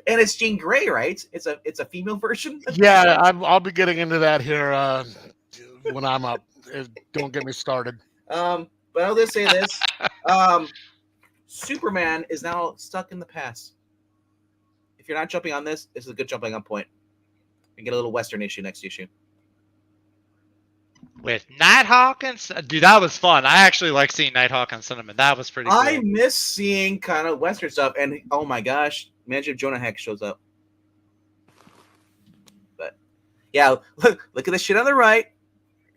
And it's Jean Grey, right? It's a female version. Yeah, I'll be getting into that here when I'm up. Don't get me started. But I'll just say this: Superman is now stuck in the past. If you're not jumping on this is a good jumping on point. We get a little Western issue next issue. With Nighthawk and dude, that was fun. I actually like seeing Nighthawk and Cinnamon. That was pretty cool. I miss seeing kind of Western stuff, and oh my gosh, imagine if Jonah Hex shows up. But yeah, look at this shit on the right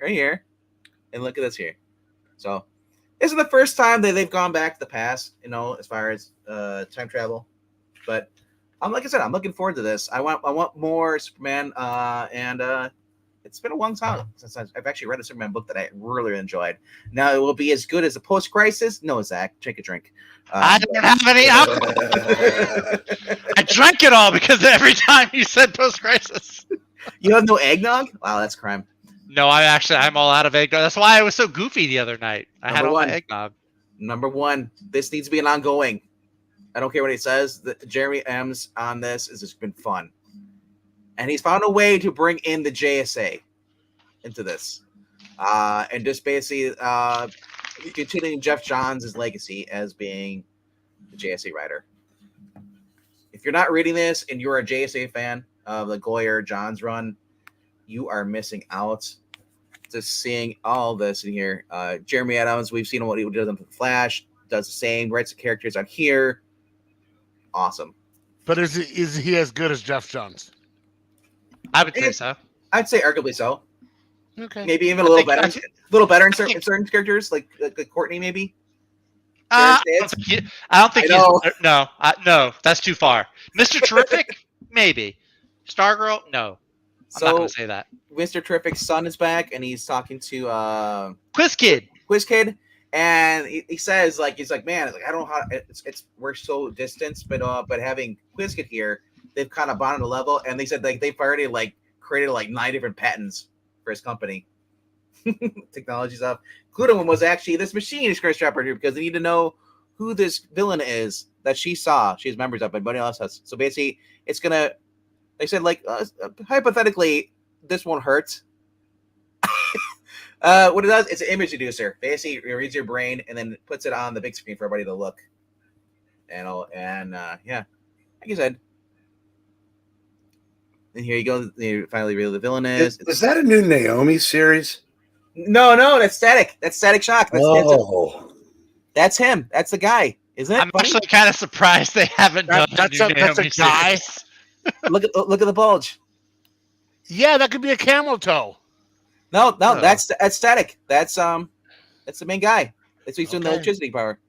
here, and look at this here. So this is the first time that they've gone back to the past, as far as time travel. But like I said, I'm looking forward to this. I want more Superman, and it's been a long time since I've actually read a Superman book that I really enjoyed. Now it will be as good as the Post-Crisis. No, Zach, take a drink. I don't have any alcohol. I drank it all because every time you said Post-Crisis. You have no eggnog? Wow, that's crime. No, I'm all out of eggnog. That's why I was so goofy the other night. I had all my eggnog. Number one, this needs to be an ongoing. I don't care what he says. Jeremy M's on this has just been fun. And he's found a way to bring in the JSA into this. And just basically continuing Jeff Johns' legacy as being the JSA writer. If you're not reading this and you're a JSA fan of the Goyer Johns run, you are missing out. Just seeing all this in here. Jeremy Adams, we've seen what he does on the Flash, does the same, writes the characters on here. Awesome. But is he as good as Jeff Johns? I would say so. I'd say arguably so. Okay. Maybe even a little better. A little better in certain characters, like Courtney, maybe. I don't think he's no. That's too far. Mr. Terrific, maybe. Stargirl, no. I'm not going to say that. Mr. Terrific's son is back, and he's talking to Quiz Kid, and he says he's like, man, I don't know how it's we're so distant, but having Quiz Kid here, they've kind of bonded a level, and they said they've already created 9 different patents for his company. Technology stuff. Including one was actually this machine is Chris Trapper here because they need to know who this villain is that she saw. She's members of, but nobody else has. So basically, it's gonna. They said hypothetically, this won't hurt. What it does, it's an image reducer. Basically, it reads your brain and then puts it on the big screen for everybody to look. And yeah, like you said. And here you go. They finally reveal the villain is. Is that a new Naomi series? No, that's Static. That's Static Shock. That's him. That's the guy. Isn't it? I'm actually kind of surprised they haven't done that's a guy. Look at the bulge. Yeah, that could be a camel toe. No, that's Static. That's the main guy. That's who's doing the electricity power.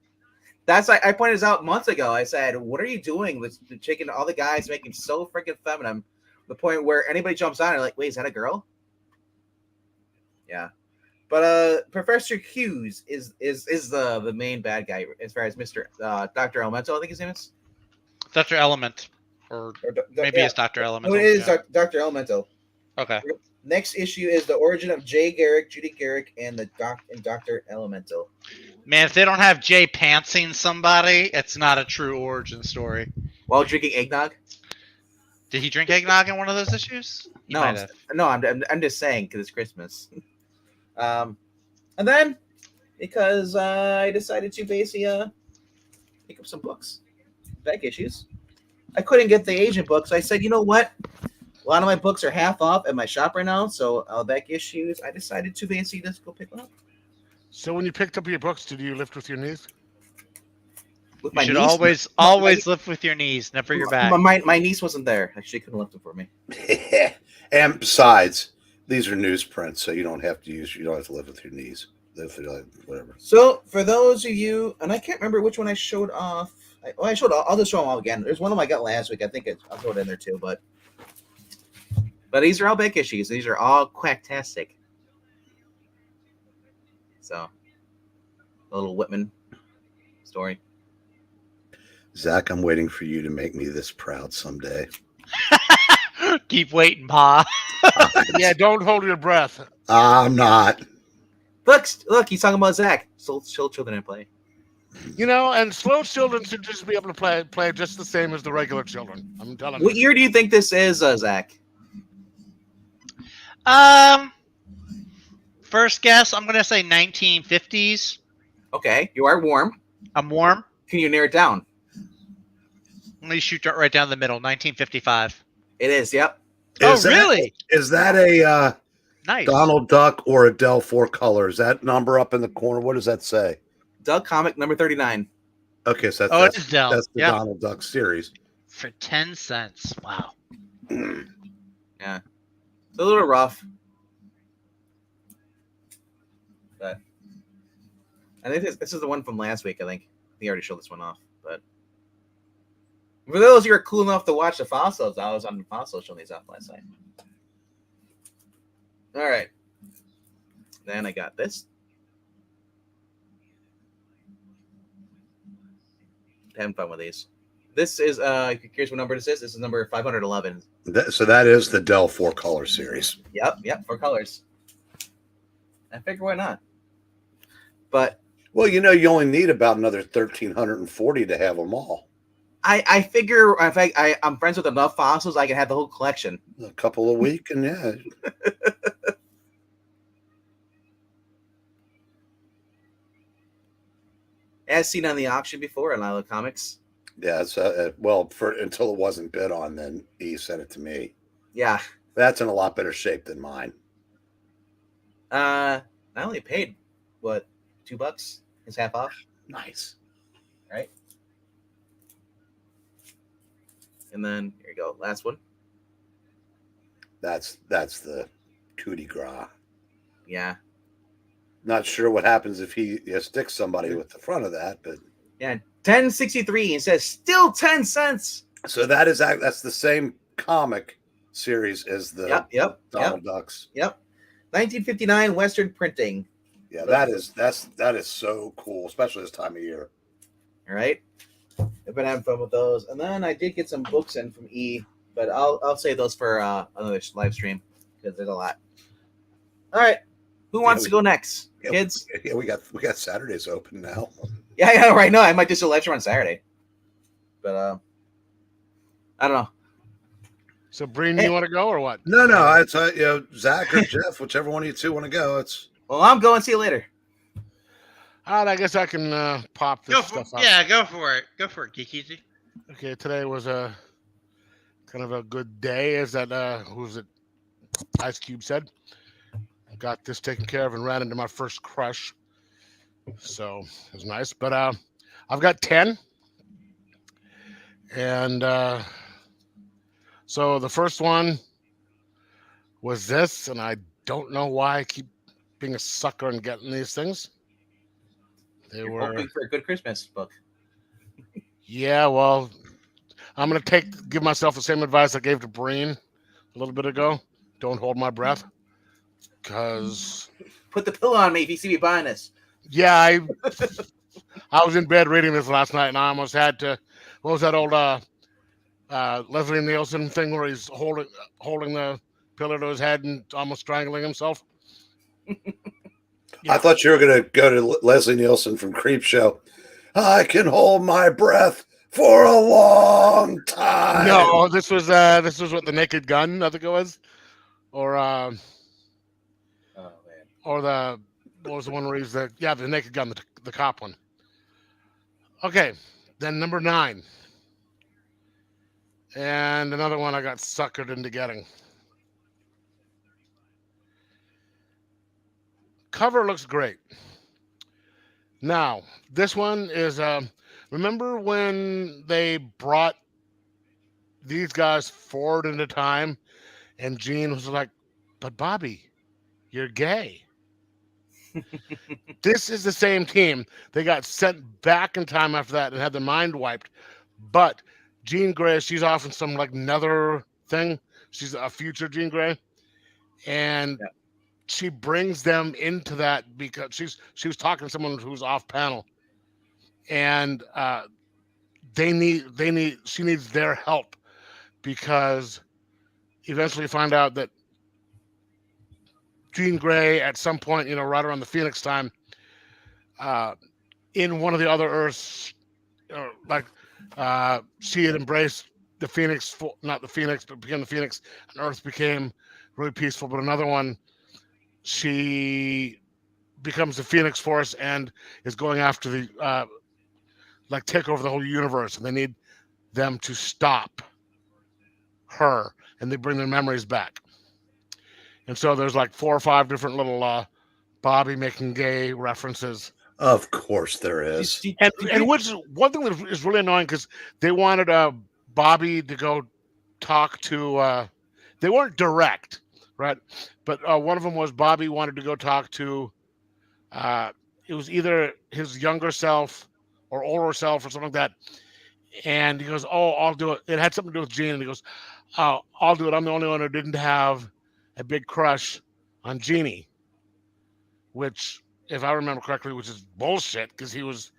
That's I pointed this out months ago. I said, what are you doing with taking all the guys, making so freaking feminine? The point where anybody jumps on it, like, wait, is that a girl? Yeah. But Professor Hughes is the main bad guy as far as Mr. Dr. Elemental, I think his name is. Dr. Element, or maybe yeah. it's Dr. No, Elemental. it is Yeah. Dr. Elemental. Okay. Next issue is the origin of Jay Garrick, Judy Garrick, and Dr. Elemental. Man, if they don't have Jay pantsing somebody, it's not a true origin story. While drinking eggnog? Did he drink eggnog in one of those issues? He might have. I'm just saying because it's Christmas. And then because I decided to basically pick up some books, back issues. I couldn't get the Asian books. I said, you know what? A lot of my books are half off at my shop right now, so back issues. I decided to basically just go pick them up. So when you picked up your books, did you lift with your knees? With You should always lift with your knees, never your back. My niece wasn't there. She couldn't lift them for me. And besides, these are newsprints, so you don't have to live with your knees. Whatever. So for those of you, and I can't remember which one I showed off. I'll just show them all again. There's one of them I got last week. I think I'll throw it in there too. But these are all back issues. These are all quacktastic. So a little Whitman story. Zach, I'm waiting for you to make me this proud someday. Keep waiting, Pa. Yeah, don't hold your breath. I'm not. Look, he's talking about Zach. Slow children in play. You know, and slow children should just be able to play just the same as the regular children. I'm telling you. What year do you think this is, Zach? First guess, I'm gonna say 1950s. Okay, you are warm. I'm warm. Can you narrow it down? Let me shoot right down the middle. 1955. It is. Yep. Really? Is that a Nice. Donald Duck or a Dell 4 Color? Is that number up in the corner? What does that say? Doug comic number 39. Okay, so It is Dell. that's the Donald Duck series. For 10 cents. Wow. Yeah. It's a little rough. But I think this is the one from last week, I think. He already showed this one off. But for those of you who are cool enough to watch the fossils, I was on the fossils showing these off last night. All right. Then I got this. Having fun with these. This is if you're curious what number this is number 511. So that is the Dell 4 Color series. Yep, 4 colors. I figure why not. But well, you only need about another 1,340 to have them all. I figure if I'm friends with enough fossils, I can have the whole collection. A couple a week, and yeah. As seen on the auction before in Lila Comics. Yeah, it's until it wasn't bid on, then he sent it to me. Yeah, that's in a lot better shape than mine. I only paid what, $2? It's half off. Nice, right? And then here you go, last one. That's the coup de grace. Yeah. Not sure what happens if he sticks somebody with the front of that, but yeah, 1063. It says still 10 cents. So that's the same comic series as the Donald Ducks. Yep. 1959 Western printing. Yeah, that is so cool, especially this time of year. All right. I've been having fun with those, and then I did get some books in from E, but I'll save those for another live stream because there's a lot. All right. Who wants to go next? Kids? Yeah, we got Saturdays open now. Yeah, right now. I might just do a live stream on Saturday. But I don't know. So Breen, you want to go or what? No, it's Zach or Jeff, whichever one of you two want to go. Well, I'm going. See you later. All right, I guess I can pop this stuff up. Yeah, go for it. Go for it, Geekeasy. Okay, today was a kind of a good day, as that who's it? Ice Cube said. I got this taken care of and ran into my first crush, so it was nice. But I've got 10, and so the first one was this, and I don't know why I keep being a sucker and getting these things. They were hoping for a good Christmas book. Yeah, well, I'm gonna give myself the same advice I gave to Breen a little bit ago. Don't hold my breath, because Put the pillow on me if you see me buying this. Yeah, I was in bed reading this last night, and I almost had to. What was that old Leslie Nielsen thing where he's holding the pillow to his head and almost strangling himself? I thought you were going to go to Leslie Nielsen from Creepshow. I can hold my breath for a long time. No, this was what the Naked Gun, I think it was, or Oh man. or what was the one where he's the Naked Gun, the cop one. Okay, then number 9, and another one I got suckered into getting. Cover looks great. Now, this one is, remember when they brought these guys forward into time and Gene was like, but Bobby, you're gay. This is the same team. They got sent back in time after that and had their mind wiped. But Jean Grey, she's off in some like nether thing. She's a future Jean Grey. And she brings them into that because she was talking to someone who's off panel, and she needs their help because eventually you find out that Jean Grey at some point, right around the Phoenix time, in one of the other Earths, she had embraced the Phoenix, not the Phoenix, but became the Phoenix, and Earth became really peaceful. But another one, she becomes the Phoenix Force and is going after the take over the whole universe, and they need them to stop her, and they bring their memories back. And so there's like 4 or 5 different little Bobby making gay references. Of course there is. And which is one thing that is really annoying because they wanted Bobby to go talk to they weren't direct, right? But one of them was Bobby wanted to go talk to it was either his younger self or older self or something like that. And he goes, "Oh, I'll do it." It had something to do with Gene. And he goes, "Oh, I'll do it. I'm the only one who didn't have a big crush on Jeannie," which, if I remember correctly, which is bullshit because he was,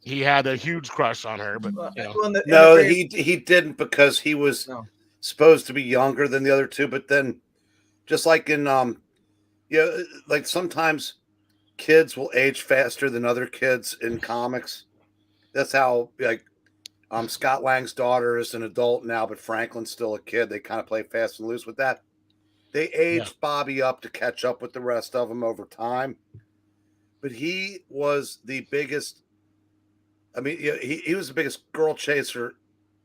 he had a huge crush on her. But he didn't because he was supposed to be younger than the other two. But then, just like in like sometimes kids will age faster than other kids in comics. That's how Scott Lang's daughter is an adult now, but Franklin's still a kid. They kind of play fast and loose with that. They aged Bobby up to catch up with the rest of them over time. But he was the biggest. I mean, he was the biggest girl chaser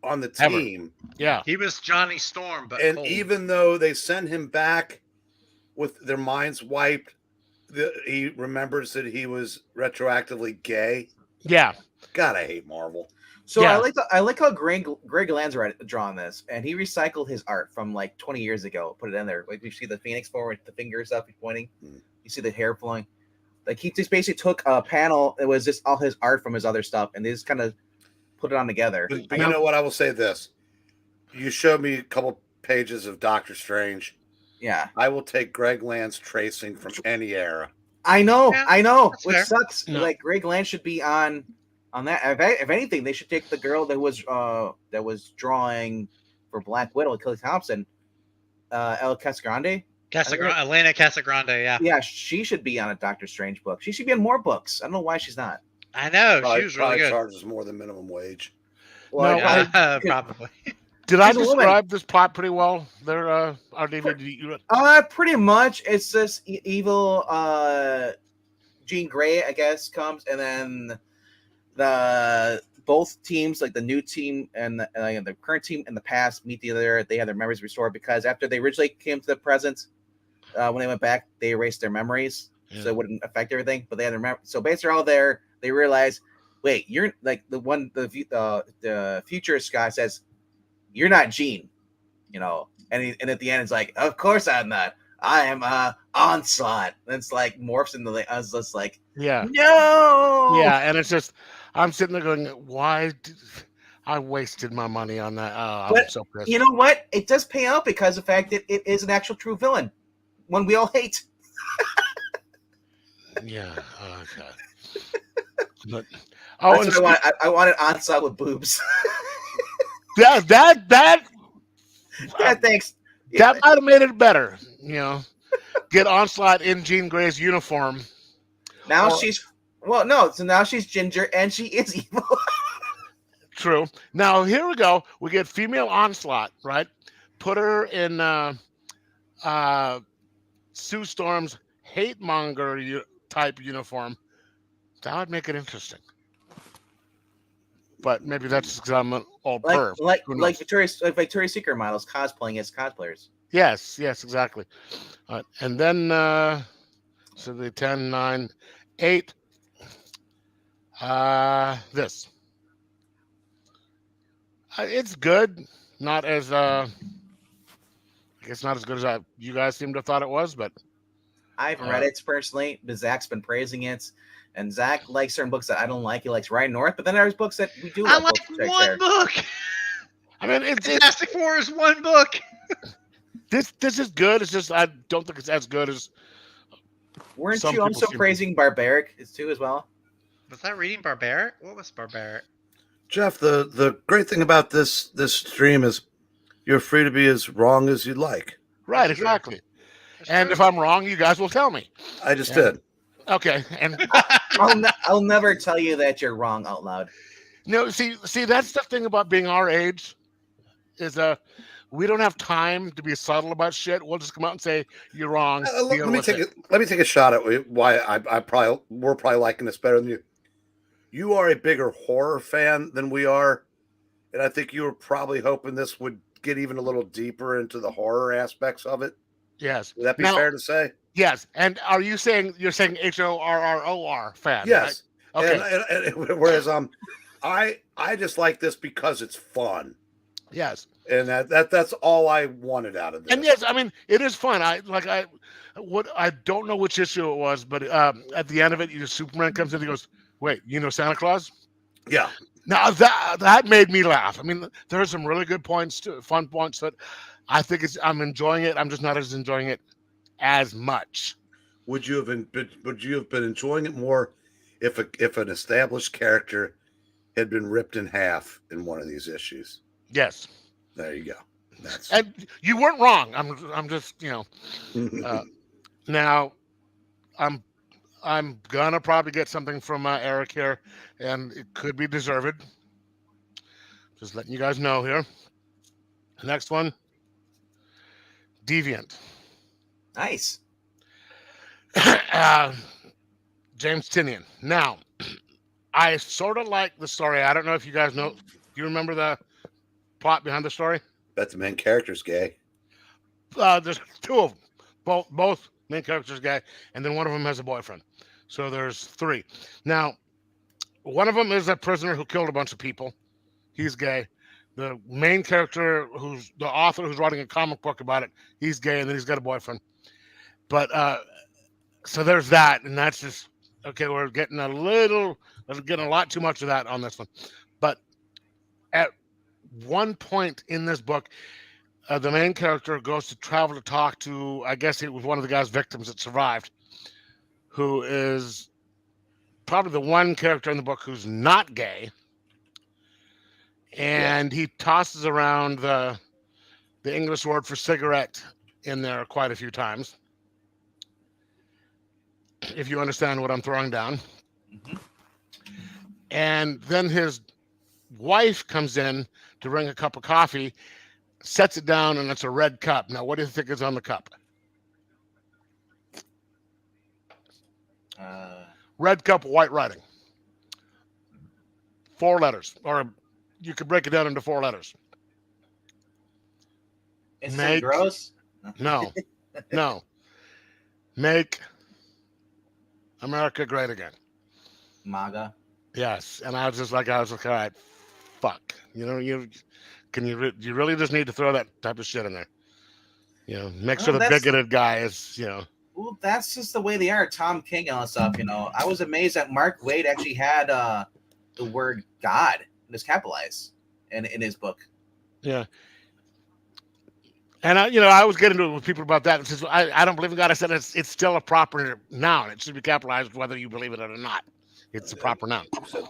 on the team. Ever. Yeah. He was Johnny Storm, but and cold. Even though they send him back with their minds wiped, he remembers that he was retroactively gay. Yeah. God, I hate Marvel. So I like how Greg Land's drawn this, and he recycled his art from like 20 years ago. Put it in there. Like we see the Phoenix form with the fingers up, he's pointing. You see the hair flowing. Like he just basically took a panel. It was just all his art from his other stuff, and they just kind of put it on together. But you know what? I will say this: you showed me a couple pages of Doctor Strange. Yeah, I will take Greg Land's tracing from any era. I know, which fair. sucks. No. Like Greg Land should be on that. If anything, they should take the girl that was drawing for Black Widow, Kelly Thompson, El Casagrande. Elena Casagrande, Yeah, she should be on a Doctor Strange book. She should be on more books. I don't know why she's not. I know, she was really good. Charges more than minimum wage. Well, Yeah, probably. Did I She's a woman. describe this plot pretty well there, RDV? Pretty much. It's this evil Jean Grey, I guess, comes, and then the both teams, like the new team and the current team in the past, meet the other. They have their memories restored because after they originally came to the present, when they went back, they erased their memories, so it wouldn't affect everything. But they had their memories. So basically, all there, they realize, wait, you're like the futurist guy says, you're not Jean, and at the end it's like, of course I'm not. I am Onslaught. And it's like morphs into the. I was just like, Yeah. no. Yeah, and it's just I'm sitting there going, why did I wasted my money on that? Oh, I'm so pissed. You know what? It does pay out because of the fact that it is an actual true villain, one we all hate. Yeah. Okay. But That's and what I want. I want it Onslaught with boobs. that Yeah, thanks. that might have made it better. Get Onslaught in Jean Grey's uniform. Now Or she's no. So now she's ginger and she is evil. true. Now here we go. We get female Onslaught, right? Put her in Sue Storm's hate monger type uniform. That would make it interesting. But maybe that's because I'm an old perv. Who knows? Victoria's Secret models cosplaying as cosplayers. Yes, exactly. And then so the 10, 9, 8. This. It's good. Not as I guess not as good as you guys seem to have thought it was, but I haven't read it personally, but Zach's been praising it. And Zach likes certain books that I don't like. He likes Ryan North, but then there's books that we do I like. like one book. I mean, it's Fantastic Four is one book. This is good. It's just I don't think it's as good as. Weren't some you people also seem to. praising Barbaric too as well? Was that reading Barbaric? What was Barbaric? Jeff, the great thing about this stream is you're free to be as wrong as you'd like. Right, exactly. And if I'm wrong, you guys will tell me. I just did. Okay, and I'll never tell you that you're wrong out loud. no, see, that's the thing about being our age, is we don't have time to be subtle about shit. We'll just come out and say you're wrong. Let me take a shot at why we're probably liking this better than you. You are a bigger horror fan than we are, and I think you were probably hoping this would get even a little deeper into the horror aspects of it. Yes. Would that be fair to say? Yes. And you're saying HORROR fan? Yes. Right? Okay. And whereas I just like this because it's fun. Yes. And that's all I wanted out of this. And yes, I mean it is fun. I don't know which issue it was, but at the end of it, Superman comes in and he goes, "Wait, you know Santa Claus?" Yeah. Now that made me laugh. I mean, there are some really good points, fun points that I think I'm enjoying it. I'm just not as enjoying it as much. Would you have been enjoying it more if an established character had been ripped in half in one of these issues? Yes. There you go. And you weren't wrong. I'm just now I'm gonna probably get something from Eric here, and it could be deserved. Just letting you guys know here. The next one, Deviant. Nice. James Tinian. Now, I sort of like the story. I don't know if you guys know. Do you remember the plot behind the story? That's the main character's gay. There's two of them. Both main characters gay, and then one of them has a boyfriend. So there's three. Now, one of them is a prisoner who killed a bunch of people. He's gay. The main character, who's the author who's writing a comic book about it, he's gay, and then he's got a boyfriend. But so there's that, and that's just okay. We're getting a lot too much of that on this one. But at one point in this book, the main character goes to travel to talk to, I guess it was one of the guy's victims that survived, who is probably the one character in the book who's not gay. And he tosses around the English word for cigarette in there quite a few times, if you understand what I'm throwing down. Mm-hmm. And then his wife comes in to bring a cup of coffee, sets it down, and it's a red cup. Now, what do you think is on the cup? Red cup, white writing. 4 letters, or you could break it down into 4 letters. Is it gross? No. Make America great again. MAGA. Yes, and I was like, all right, fuck. You really just need to throw that type of shit in there. Make sure the bigoted guy is, Well, that's just the way they are. Tom King and all that stuff. I was amazed that Mark Waid actually had the word God and is capitalized in his book. Yeah. And I was getting into it with people about that. And says, I don't believe in God. I said it's still a proper noun. It should be capitalized whether you believe it or not. It's a proper noun. So,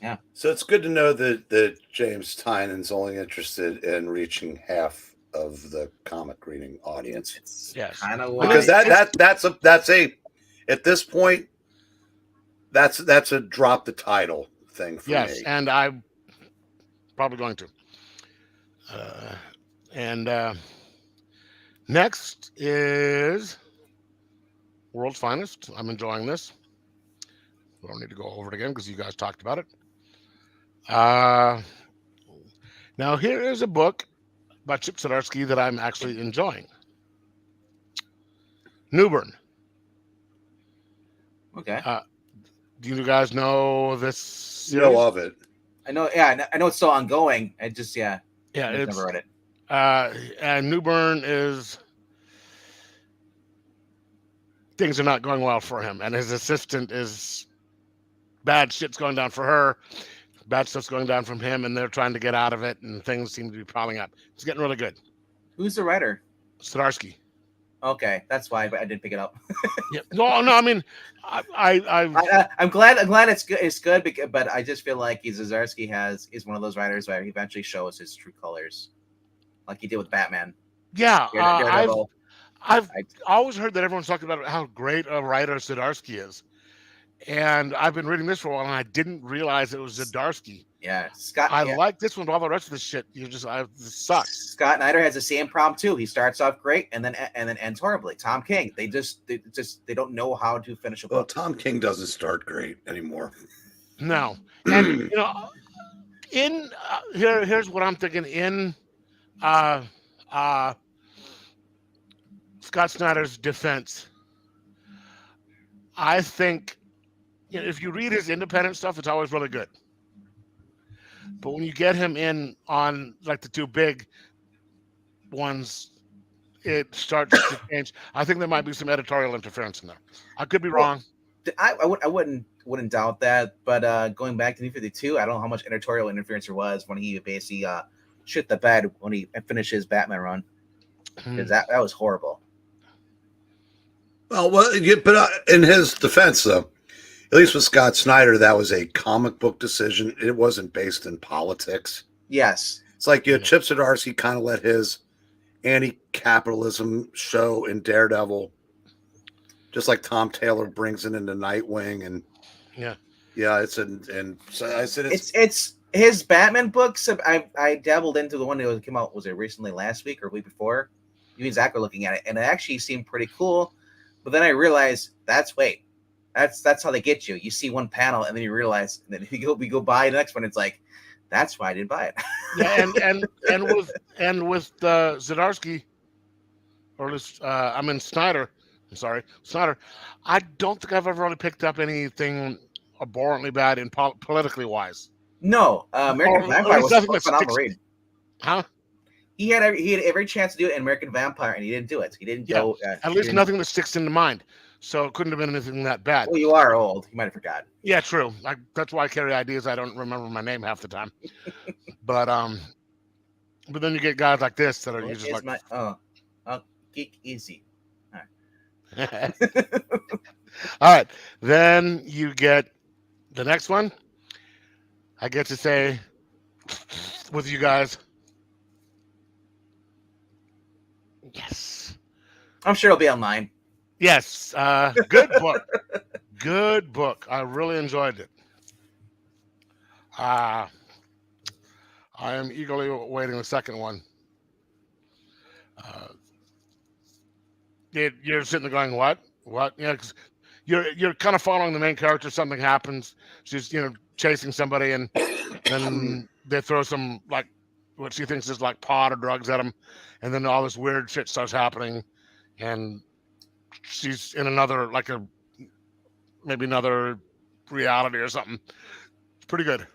Yeah. so it's good to know that James Tynan's only interested in reaching half of the comic reading audience. It's Yes. kind of Because that's a at this point that's a drop the title thing for Yes, me. and I'm probably going to. And next is World's Finest. I'm enjoying this. We don't need to go over it again because you guys talked about it. Now here is a book by Chip Zdarsky that I'm actually enjoying. Newburn. okay. Do you guys know this You series? know of it. I know. Yeah, I know it's still ongoing. I just Yeah, I just it's never read it. and Newburn is things are not going well for him, and his assistant is bad shit's going down for her, bad stuff's going down from him, and they're trying to get out of it, and things seem to be piling up. It's getting really good. Who's the writer? Zdarsky. Okay, that's why I didn't pick it up. Yeah. No. I mean, I'm glad it's good. It's good, but I just feel like Zdarsky is one of those writers where he eventually shows his true colors, like he did with Batman. yeah. Daredevil. I've always heard that everyone's talking about how great a writer Zdarsky is, and I've been reading this for a while, and I didn't realize it was Zdarsky. Yeah, Scott. I yeah. like this one, but all the rest of this shit, this sucks. Scott Snyder has the same problem too. He starts off great and then ends horribly. Tom King, they don't know how to finish a Well, book. Tom King doesn't start great anymore. No, and in here's what I'm thinking. In Scott Snyder's defense, I think if you read his independent stuff, it's always really good. But when you get him in on like the two big ones, it starts to change. I think there might be some editorial interference in there. I could be wrong. I wouldn't doubt that. But going back to New 52, I don't know how much editorial interference there was when he basically shit the bed when he finished his Batman run, because that was horrible. Well, but in his defense, though, at least with Scott Snyder, that was a comic book decision. It wasn't based in politics. Yes. It's like Chip Zdarsky kind of let his anti-capitalism show in Daredevil, just like Tom Taylor brings it into Nightwing, and yeah, so I said it's his Batman books. I dabbled into the one that came out. Was it recently last week or week before? You and Zach were looking at it, and it actually seemed pretty cool. But then I realized that's how they get you. You see one panel, and then you realize, and then we go buy the next one. It's like, that's why I didn't buy it. Yeah, and with Zdarsky, or Snyder. I'm sorry, Snyder. I don't think I've ever really picked up anything abhorrently bad in politically wise. No, American Vampire was a phenomenal read. Huh? He had every chance to do it in American Vampire, and he didn't do it. He didn't go. At least nothing that sticks in the mind. So it couldn't have been anything that bad. Well, you are old. You might have forgotten. Yeah, true. That's why I carry ideas. I don't remember my name half the time. But then you get guys like this that are just like, Geekeasy. All right. Then you get the next one. I get to say with you guys, yes. I'm sure it'll be online. Yes. Good book. Good book. I really enjoyed it. I am eagerly awaiting the second one. You're sitting there going, what? Yeah, because you're kind of following the main character. Something happens. She's chasing somebody, and then they throw some like what she thinks is like pot or drugs at him, and then all this weird shit starts happening, and she's in another maybe another reality or something. It's pretty good.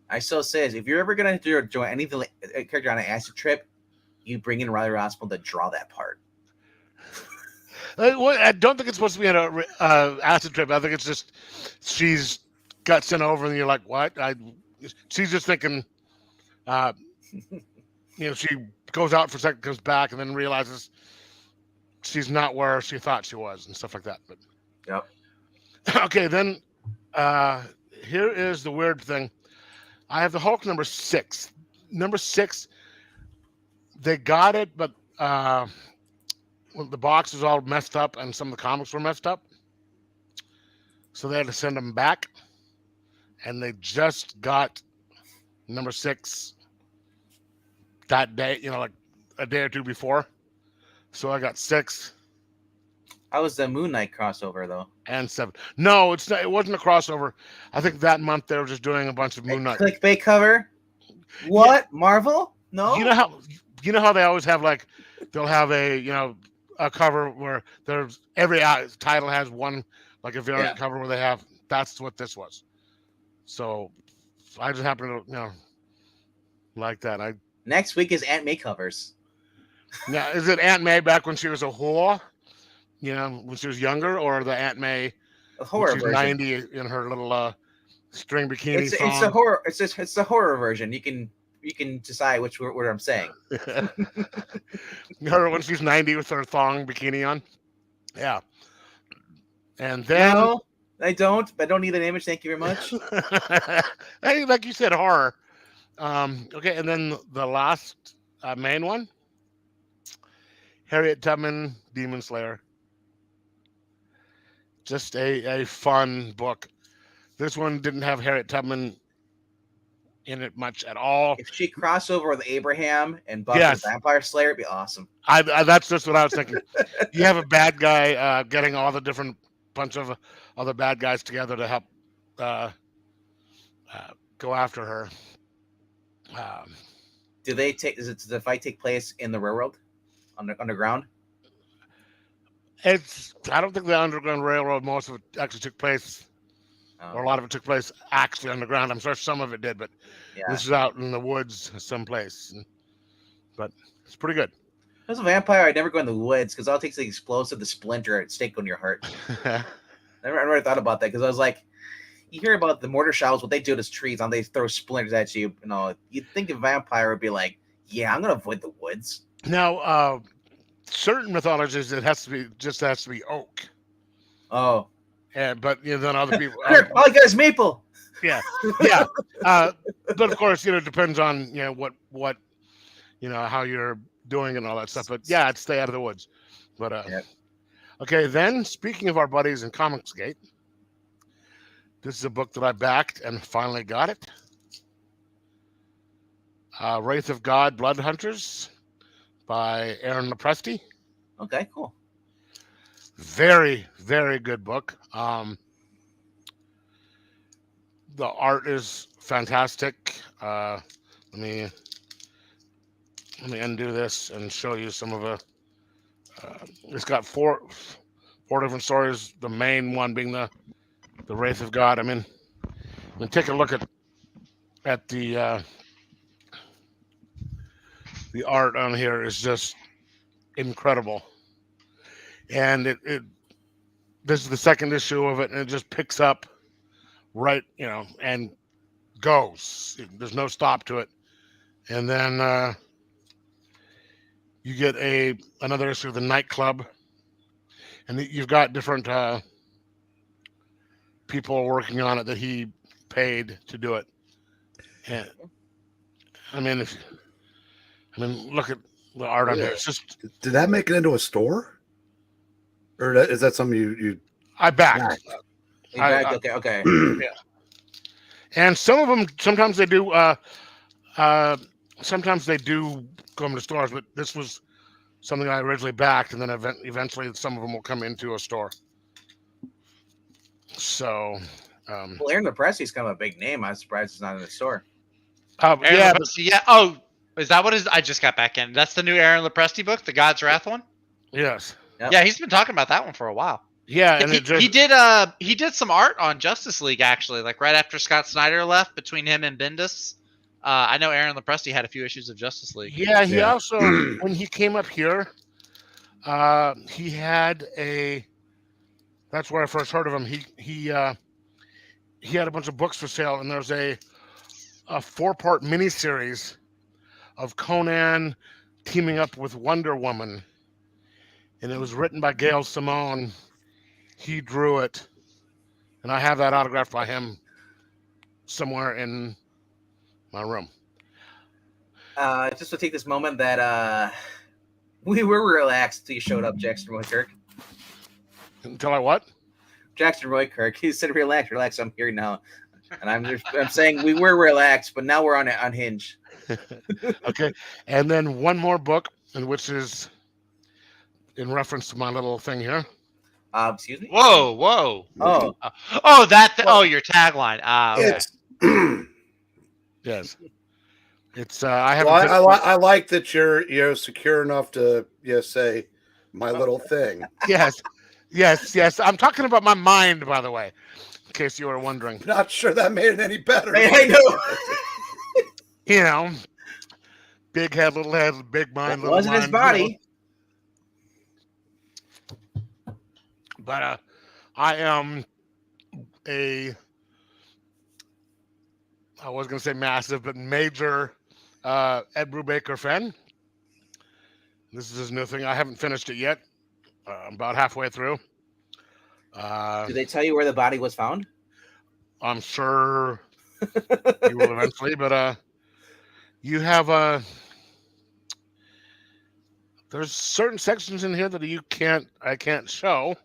I still say if you're ever gonna join anything a character on an acid trip, you bring in Riley Rossmo to draw that part. I don't think it's supposed to be an acid trip. I think it's just she's got sent over, and you're like, what? She's just thinking, she goes out for a second, comes back, and then realizes she's not where she thought she was, and stuff like that. But Yep. okay, then here is the weird thing. I have the Hulk number 6. Number 6, they got it, but the box was all messed up, and some of the comics were messed up, so they had to send them back. And they just got number 6 that day, like a day or two before. So I got 6 How was the Moon Knight crossover though? and 7. No, it's not. It wasn't a crossover. I think that month they were just doing a bunch of Moon Knight. Clickbait cover? What? Yeah. Marvel? No. You know how they always have they'll have a cover where there's every title has one a variant cover where they have. That's what this was. So I just happen to like that. Next week is Aunt May covers. Now, is it Aunt May back when she was a whore? When she was younger, or the Aunt May horror she's version. 90 in her little string bikini song? It's a horror. It's the horror version. You can decide which word I'm saying. Her when she's 90 with her thong bikini on. Yeah. And then no, I don't need an image. Thank you very much. Hey, like you said, horror. Okay, and then the last main one, Harriet Tubman, Demon Slayer. Just a fun book. This one didn't have Harriet Tubman in it much at all. If she crossed over with Abraham and Buffy the Vampire Slayer, it'd be awesome. I that's just what I was thinking. You have a bad guy getting all the different bunch of other bad guys together to help go after her. Does the fight take place in the railroad, underground? I don't think the Underground Railroad, most of it actually took place, or a lot of it took place actually underground. I'm sure some of it did, but this is out in the woods someplace. But it's pretty good. As a vampire, I'd never go in the woods because all it takes is the explosive, the splinter, and stake on your heart. I never thought about that because I was like, you hear about the mortar shells, what they do to trees, and they throw splinters at you. You'd think a vampire would be like, yeah, I'm going to avoid the woods. Now, certain mythologies, it has to be oak. Oh. But then other people. All I got is maple. Yeah. But of course, it depends on what how you're doing and all that stuff. But yeah, I'd stay out of the woods. But okay, then speaking of our buddies in Comicsgate, this is a book that I backed and finally got it. Wraith of God, Blood Hunters by Aaron Lepresti. Okay, cool. Very, very good book. The art is fantastic. Let me undo this and show you some of the. It's got four different stories. The main one being the Wraith of God. I mean, take a look at the art on here is just incredible. And this is the second issue of it, and it just picks up right, and goes. There's no stop to it. And then you get another issue of the Nightclub, and you've got different people working on it that he paid to do it. And look at the art on here. It's just. Did that make it into a store? Or is that something you I backed. Okay. Yeah. And some of them, sometimes they do go into stores, but this was something I originally backed, and then eventually some of them will come into a store. So, well, Aaron Lepresti's kind of a big name. I'm surprised it's not in the store. Yeah. Oh, is that what is? I just got back in. That's the new Aaron Lepresti book, the God's Wrath one. Yes. Yep. Yeah, he's been talking about that one for a while. Yeah, and he did some art on Justice League actually, like right after Scott Snyder left, between him and Bendis. I know Aaron Lepresti had a few issues of Justice League. Yeah, he also when he came up here, he had a. That's where I first heard of him. He had a bunch of books for sale, and there's a 4-part miniseries of Conan, teaming up with Wonder Woman, and it was written by Gail Simone. He drew it, and I have that autographed by him somewhere in my room. Just to take this moment that we were relaxed until you showed up, Jackson Roy Kirk. Until I what? Jackson Roy Kirk. He said, "Relax. I'm here now." And I'm saying we were relaxed, but now we're on unhinged. Okay, and then one more book, and which is in reference to my little thing here. Excuse me. Whoa, whoa. Oh, Oh, your tagline. Okay. It's Yes, it's I have. well, I like that you're secure enough to say my little thing. Yes. I'm talking about my mind, by the way, in case you were wondering. Not sure that made it any better. I know. You know, big head, little head, big mind, little Wasn't mind. his body. But I am I was going to say massive, but major Ed Brubaker fan. This is his new thing. I haven't finished it yet. I'm about halfway through. Did they tell you where the body was found? I'm sure you will eventually, but you have there's certain sections in here that I can't show.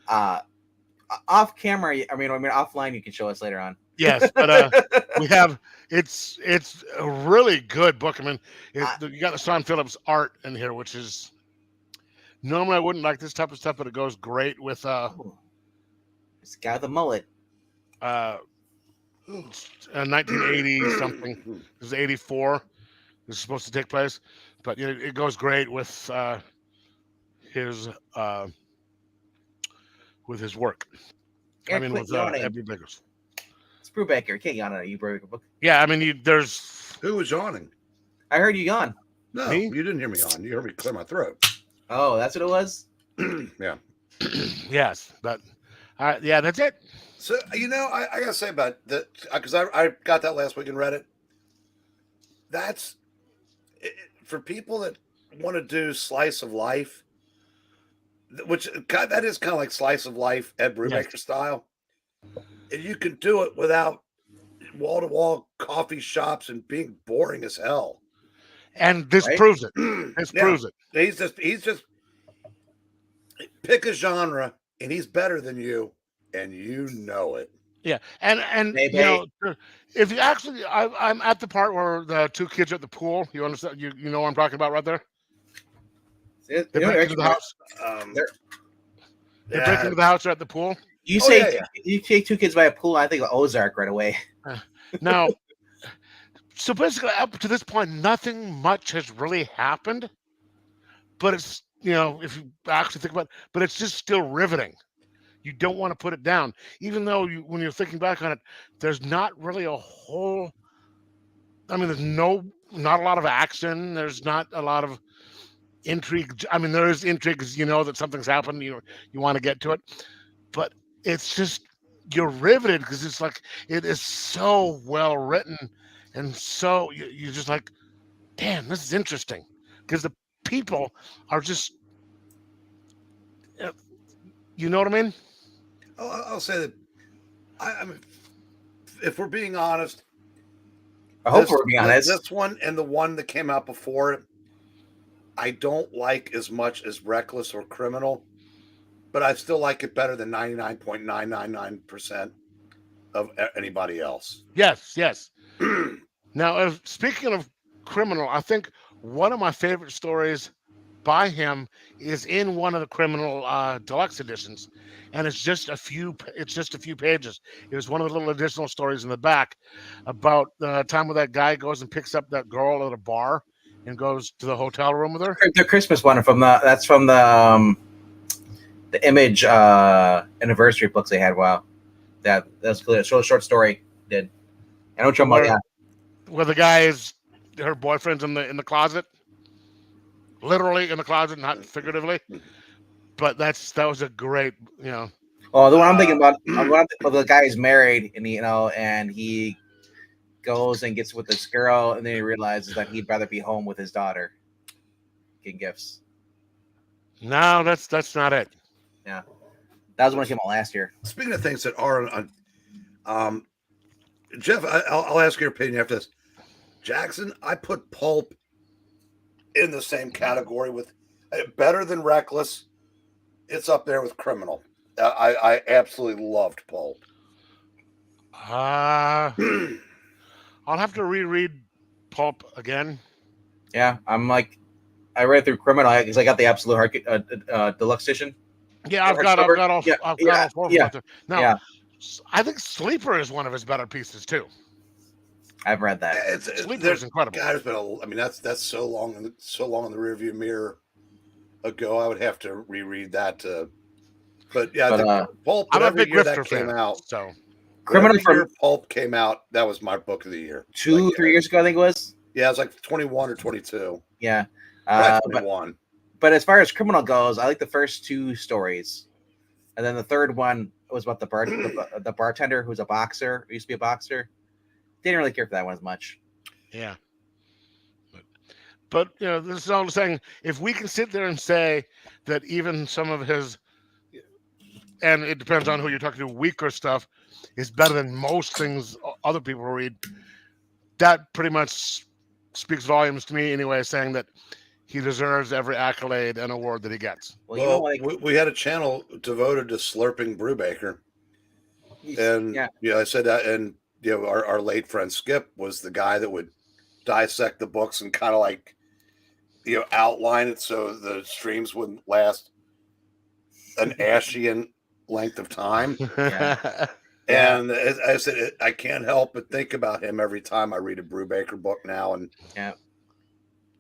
Off camera, I mean offline. You can show us later on. Yes, but we have it's a really good book. I mean, you got the Sean Phillips art in here, which is normally I wouldn't like this type of stuff, but it goes great with This guy with the mullet. 1980 something. This is 84. This is supposed to take place, but it goes great with his work. Eric, I mean, with Edward Biggers. It's Brubaker. Can't yawn on a Brubaker book. Yeah, I mean, there's. Who was yawning? I heard you yawn. No, Me? you didn't hear me yawn. You heard me clear my throat. Oh, that's what it was. Yeah. Yes, but yeah, that's it. So I gotta say about that because I got that last week and read it. That's for people that want to do slice of life, which that is kind of like slice of life Ed Brubaker style. And you can do it without wall-to-wall coffee shops and being boring as hell. And this proves it. This proves it. He's just pick a genre, and he's better than you, and you know it. Yeah, and Maybe. if you actually, I'm at the part where the two kids are at the pool. You understand? You know what I'm talking about right there. They break into the house. They break into the house. They're at the pool. You say you take two kids by a pool. I think of Ozark right away. Now, so basically, up to this point, nothing much has really happened. But it's if you actually think about it, but it's just still riveting. You don't want to put it down, even though when you're thinking back on it, there's not really a whole. I mean, there's not a lot of action. There's not a lot of intrigue. I mean, there is intrigue because that something's happened. You want to get to it, but it's just you're riveted because it's like it is so well written, and so you're just like, damn, this is interesting because the people are just, you know what I mean? I'll say that. I mean, if we're being honest, I hope we're being honest. This one and the one that came out before it, I don't like as much as Reckless or Criminal, but I still like it better than 99.999% of anybody else. Yes. Now, speaking of Criminal, I think one of my favorite stories by him is in one of the Criminal deluxe editions, and it's just a few pages. It was one of the little additional stories in the back about the time when that guy goes and picks up that girl at a bar and goes to the hotel room with her. The Christmas one from the Image anniversary books they had. Wow, that's a short story. Did I don't know about that? Where the guy is her boyfriend's in the closet, literally in the closet, not figuratively. But that was a great, Oh, the one I'm thinking about, the guy is married, and and he goes and gets with this girl, and then he realizes that he'd rather be home with his daughter. getting gifts. No, that's not it. Yeah, that was when it came out last year. Speaking of things that are on, Jeff, I'll ask your opinion after this. Jackson, I put Pulp in the same category with better than Reckless. It's up there with Criminal. I absolutely loved Pulp. I'll have to reread Pulp again. Yeah, I read through Criminal because I got the absolute hard deluxe edition. Yeah, I've got all four of them. Now, yeah. I think Sleeper is one of his better pieces too. I've read that. Sleeper is incredible. God, that's so long in the rearview mirror ago. I would have to reread that. But I think Pulp. I'm a big year Grifter that came fan, out. So Criminal year Pulp came out. That was my book of the year. 3 years ago, I think it was. Yeah, it was like 21 or 22. Yeah, 21. But as far as Criminal goes, I like the first 2 stories, and then the third one was about the bartender who's a boxer. Used to be a boxer. Didn't really care for that one as much. Yeah. But this is all I'm saying. If we can sit there and say that even some of his, and it depends on who you're talking to, weaker stuff is better than most things other people read, that pretty much speaks volumes to me anyway, saying that he deserves every accolade and award that he gets. Well, we had a channel devoted to slurping Brubaker. And I said that, and our late friend Skip was the guy that would dissect the books and kind of like outline it so the streams wouldn't last an Ashian length of time. And as I said, I can't help but think about him every time I read a Brubaker book now. And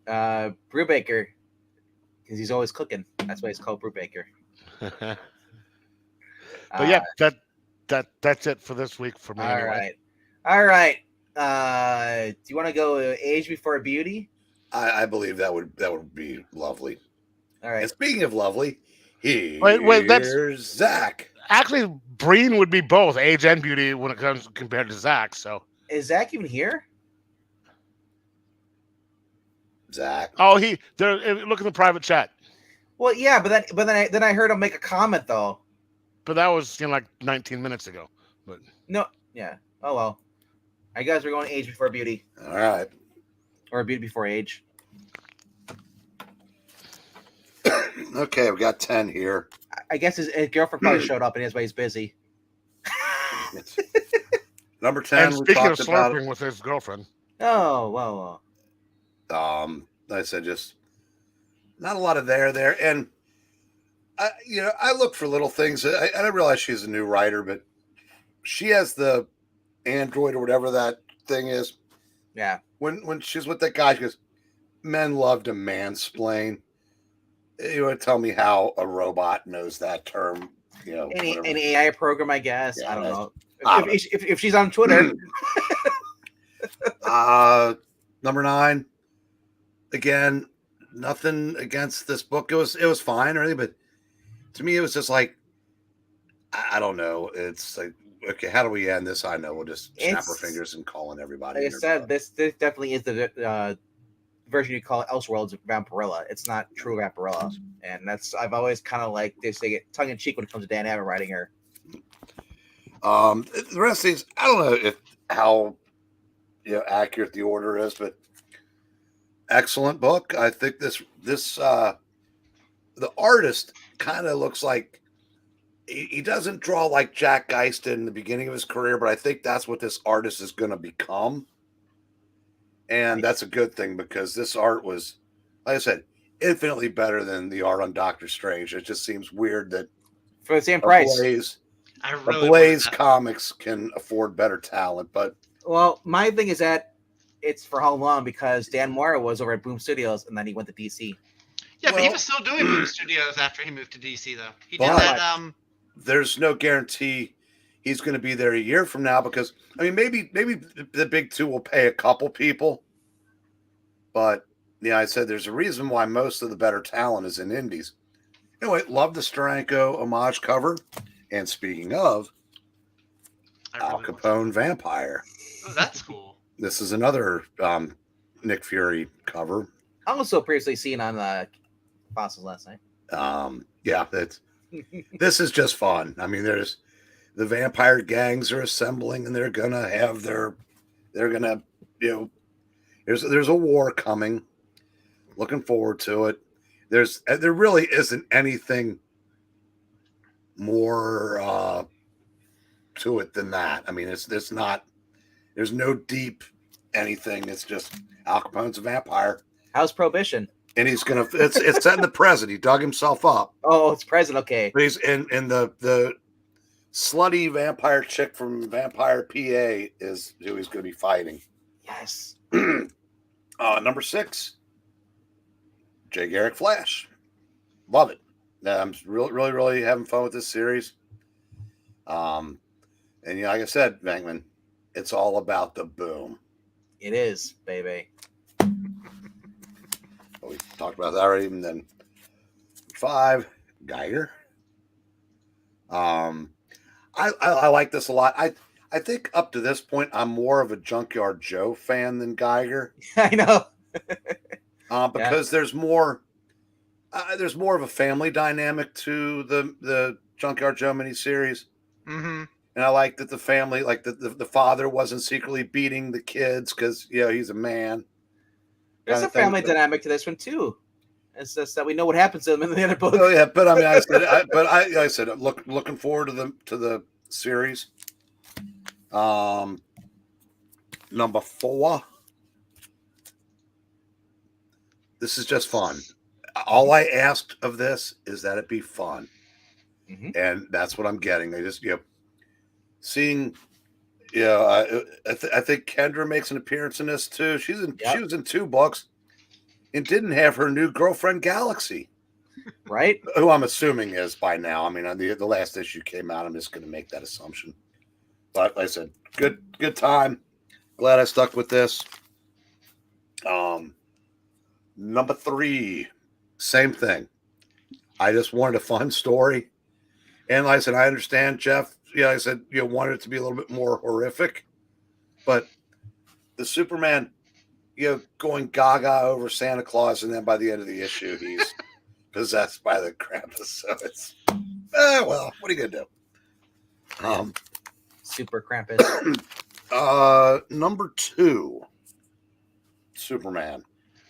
Brubaker, because he's always cooking. That's why he's called Brubaker. But yeah, that's it for this week for me. All right. Do you want to go Age Before Beauty? I believe that would be lovely. All right. And speaking of lovely, that's Zach. Actually, Breen would be both age and beauty when it comes compared to Zach. So is Zach even here? Zach. Oh, look at the private chat. Well, yeah, but then I heard him make a comment though. But that was like 19 minutes ago. But no, yeah. Oh well. I guess we're going Age Before Beauty. All right. Or Beauty Before Age. Okay, we got 10 here. I guess his girlfriend probably showed up and that's why he's busy. Number 10. And speaking of slurping with his girlfriend. Oh, wow. Like I said, just not a lot of there. And I look for little things. I didn't realize she's a new writer, but she has the Android or whatever that thing is. Yeah. When she's with that guy, she goes, "Men love to mansplain." You want to tell me how a robot knows that term? An AI program, I guess. Yeah, I don't know. If she's on Twitter. Number 9. Again, nothing against this book. It was fine or anything, but to me, it was just like, I don't know. It's like, okay, how do we end this? I know we'll just snap our fingers and call on everybody. Like I said, this definitely is the version you call Elseworlds Vampirella. It's not true Vampirella, and I've always kind of like they say it tongue in cheek when it comes to Dan Abbott writing her. The rest of these, I don't know how accurate the order is, but excellent book. I think this the artist kind of looks like he doesn't draw like Jack Geist in the beginning of his career, but I think that's what this artist is going to become. And that's a good thing because this art was, like I said, infinitely better than the art on Doctor Strange. It just seems weird that for the same price, Blaze Comics can afford better talent. But my thing is that it's for how long? Because Dan Mora was over at Boom Studios and then he went to DC. Yeah, but he was still doing Boom Studios after he moved to DC, though. He did that. There's no guarantee he's going to be there a year from now because maybe the big two will pay a couple people, but I said there's a reason why most of the better talent is in indies. Anyway, love the Steranko homage cover, and speaking of, Al Capone Vampire. Oh, that's cool. This is another Nick Fury cover. Also previously seen on Fossils last night. Yeah, this is just fun. I mean, there's the vampire gangs are assembling, and they're gonna, there's a war coming. Looking forward to it. There really isn't anything more to it than that. I mean, there's no deep anything. It's just Al Capone's a vampire, How's Prohibition? and it's set in the present. He dug himself up, Oh, it's present. Okay. but he's in the slutty vampire chick from Vampire PA is who he's going to be fighting. Yes. Number 6, Jay Garrick Flash. Love it. I'm really having fun with this series. And like I said, Venkman, it's all about the boom. It is, baby. We talked about that already. And then 5, Geiger. I like this a lot. I think up to this point, I'm more of a Junkyard Joe fan than Geiger. I know. Because there's more of a family dynamic to the Junkyard Joe miniseries. Mm-hmm. And I like that the family, like the father wasn't secretly beating the kids because, he's a man. There's a family dynamic to this one, too. It's just that we know what happens to them in the other book. Oh, yeah. But I mean, I said, looking forward to the series. Number 4. This is just fun. All I asked of this is that it be fun. Mm-hmm. And that's what I'm getting. I just, seeing, I think Kendra makes an appearance in this too. She was in 2 books and didn't have her new girlfriend Galaxy. Right? Who I'm assuming is by now. I mean, the last issue came out. I'm just going to make that assumption. But like I said, good time. Glad I stuck with this. Number 3, same thing. I just wanted a fun story. And like I said, I understand, Jeff. I said, wanted it to be a little bit more horrific. But the Superman, going gaga over Santa Claus, and then by the end of the issue, he's possessed by the Krampus. So it's, well, what are you going to do? Super Krampus. Number 2, Superman.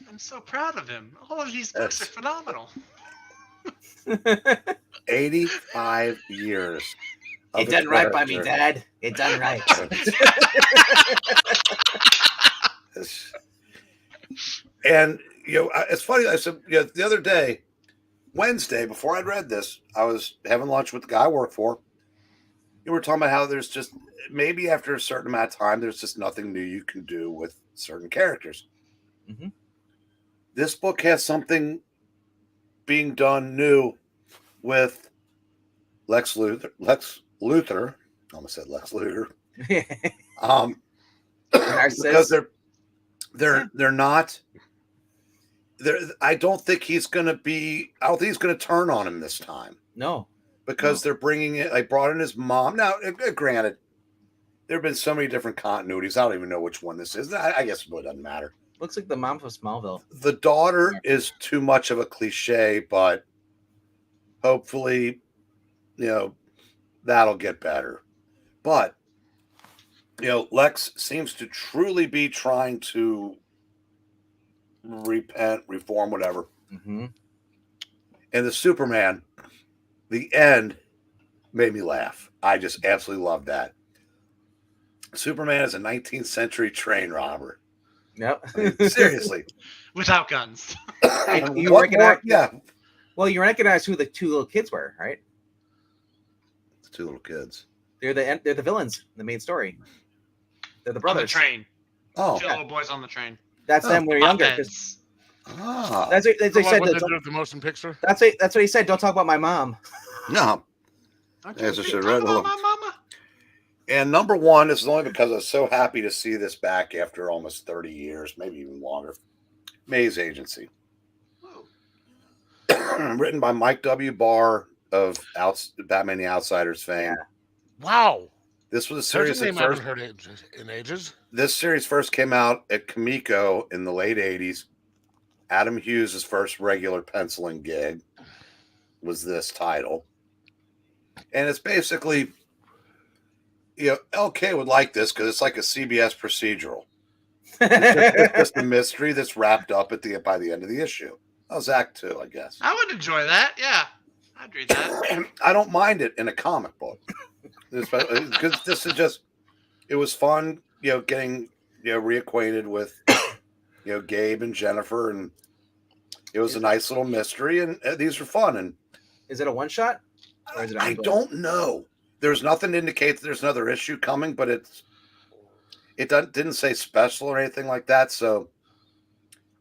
I'm so proud of him. All of these books are phenomenal. 85 years. It done right by me, Dad. It done right. And it's funny. I said the other day, Wednesday, before I'd read this, I was having lunch with the guy I work for. You were talking about how there's just maybe after a certain amount of time, there's just nothing new you can do with certain characters. Mm-hmm. This book has something being done new with Lex Luthor. I almost said Lex Luthor. Because they're not. I don't think he's going to be. I don't think he's going to turn on him this time. No, because they're bringing it. I brought in his mom. Now, granted, there have been so many different continuities. I don't even know which one this is. I guess it doesn't matter. Looks like the mom from Smallville. The daughter is too much of a cliche, but hopefully, that'll get better. But, Lex seems to truly be trying to repent, reform, whatever. Mm-hmm. And the Superman, the end made me laugh. I just absolutely love that. Superman is a 19th century train robber. Yep. Seriously. Without guns. You recognize, well, you recognize who the 2 little kids were, right? The 2 little kids. They're the villains in the main story. They're the brothers. On the train. Oh. 2 little boys on the train. That's them when they're younger. That's what they said. What they do with the motion picture? That's what he said. Don't talk about my mom. No. As I should read my mama. And number 1 is only because I was so happy to see this back after almost 30 years, maybe even longer. Maze Agency. Written by Mike W. Barr of Batman the Outsiders fame. Yeah. Wow. This was a series that first heard in ages. This series first came out at Comico in the late 80s. Adam Hughes' first regular penciling gig was this title. And it's basically, LK would like this because it's like a CBS procedural. It's just a mystery that's wrapped up by the end of the issue. That was Act 2, I guess. I would enjoy that. Yeah, I'd read that. I don't mind it in a comic book. Because this is just, it was fun, getting, reacquainted with, Gabe and Jennifer, and it was a nice little mystery, and these are fun. And is it a one shot? Or is it I don't know. There's nothing to indicate that there's another issue coming, but didn't say special or anything like that. So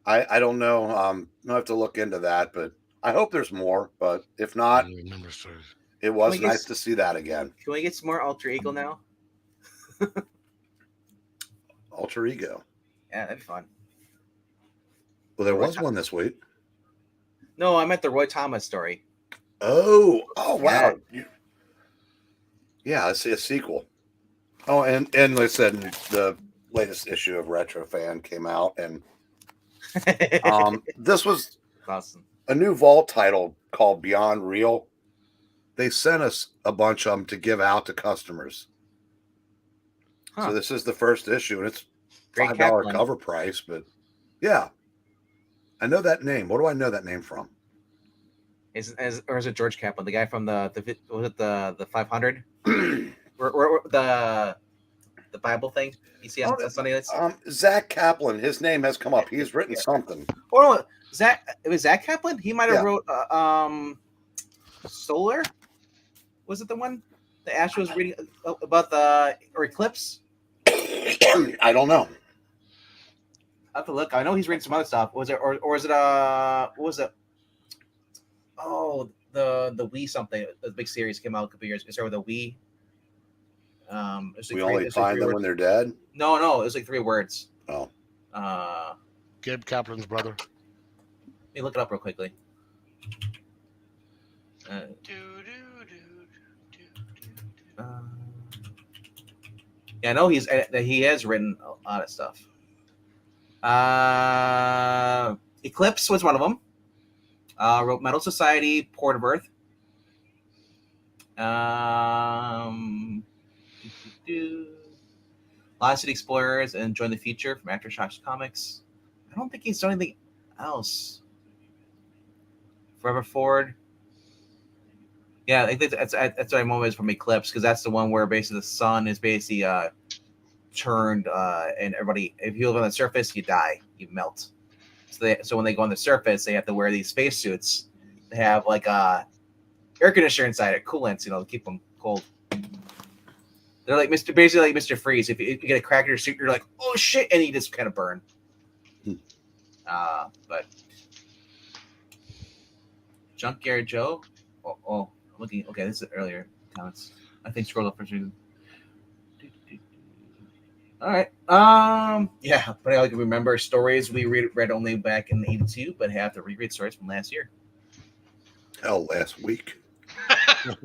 I don't know. I'll have to look into that, but I hope there's more. But if not, it was nice to see that again. Can we get some more Alter Ego now? Alter Ego. Yeah, that'd be fun. Well, there was one this week. No, I meant the Roy Thomas story. Oh, wow. Yeah, I see a sequel. Oh, and like I said, the latest issue of Retro Fan came out, and this was awesome. A new Vault title called Beyond Real. They sent us a bunch of them to give out to customers. Huh. So this is the first issue, and it's $5 cover price, but yeah. I know that name. What do I know that name from? Or is it George Kaplan, the guy from the 500? or the Bible thing you see on Sunday nights? Zach Kaplan. His name has come up. He's written something. Oh, no, it was Zach Kaplan. He might have wrote Solar. Was it the one that Ash was reading about the eclipse? I don't know. I have to look. I know he's reading some other stuff. Was it or is it what was it? Oh, the Wii something. The big series came out a couple years. It started with a Wii. We only find them when they're dead. No, it was like 3 words. Oh. Gabe Kaplan's brother. Let me look it up real quickly. Yeah, I know he has written a lot of stuff. Eclipse was one of them. Wrote Metal Society, Port of Earth. Lost City Explorers and Join the Future from Aftershocks Comics. I don't think he's done anything else. Forever Forward. Yeah, I think that's what I'm always from Eclipse, because that's the one where basically the sun is basically turned, and everybody, if you live on the surface, you die, you melt. So when they go on the surface, they have to wear these spacesuits. They have like air conditioner inside it, coolant, to keep them cold. They're like basically like Mr. Freeze. If you get a crack in your suit, you're like, oh shit, and you just kind of burn. But Junkyard Joe. Oh, looking. Okay, this is earlier comments. I think scroll up for some. All right. Yeah, but I can remember stories we read only back in '82, but have to reread stories from last year. Hell, last week. I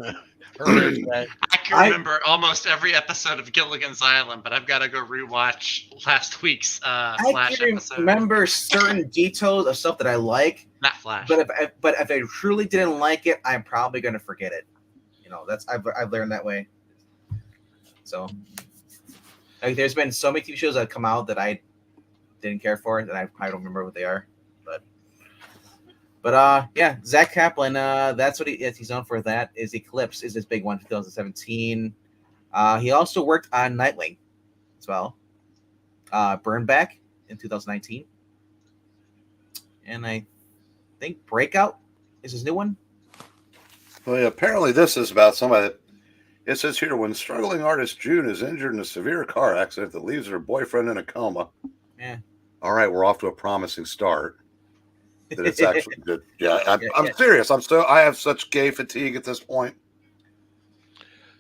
can remember almost every episode of Gilligan's Island, but I've got to go rewatch last week's Flash episode. I remember certain details of stuff that I like. Not Flash. But if I truly didn't like it, I'm probably going to forget it. That's I've learned that way. So, there's been so many TV shows that have come out that I didn't care for, and I don't remember what they are. But yeah, Zach Kaplan, that's what he's known for. That is Eclipse is his big one, 2017. He also worked on Nightwing as well. Burnback in 2019. And I think Breakout is his new one. Well, yeah, apparently this is about somebody that, it says here, when struggling artist June is injured in a severe car accident that leaves her boyfriend in a coma. Yeah. All right, we're off to a promising start. That it's actually good. Yeah, I'm serious. I have such gay fatigue at this point.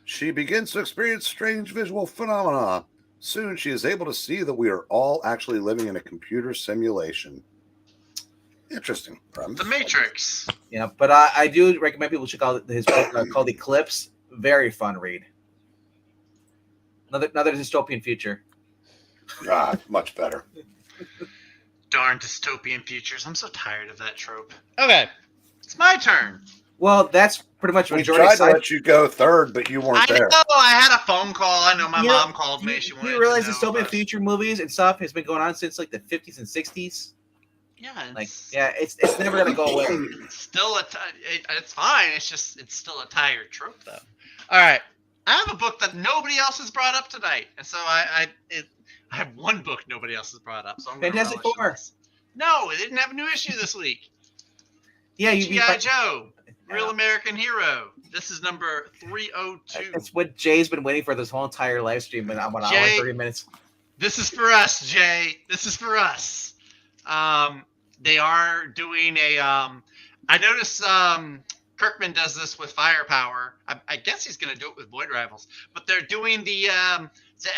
She begins to experience strange visual phenomena. Soon she is able to see that we are all actually living in a computer simulation. Interesting. The Matrix. Yeah, but I do recommend people check out his book called Eclipse. Very fun read. Another dystopian future. Much better. Darn dystopian futures. I'm so tired of that trope. Okay, it's my turn. Well, that's pretty much We majority. tried to let you go third, but you weren't I there. know. I had a phone call. I know my You know, mom called me. She wanted you realize to know dystopian about- future movies and stuff has been going on since like the 50s and 60s. Yeah, Like, yeah, it's never gonna go away. It's still it's fine. It's still a tired trope though. All right, I have a book that nobody else has brought up tonight, and so I have one book nobody else has brought up. So I'm Fantastic relish in Four. this. No, it didn't have a new issue this week. Yeah, you G.I. Joe, Yeah. Real American Hero. This is number 302. That's what Jay's been waiting for this whole entire live stream, and I'm 1 hour and Jay, 30 minutes. This is for us, Jay. This is for us. They are doing a. I noticed Kirkman does this with Firepower. I guess he's going to do it with Void Rivals. But they're doing the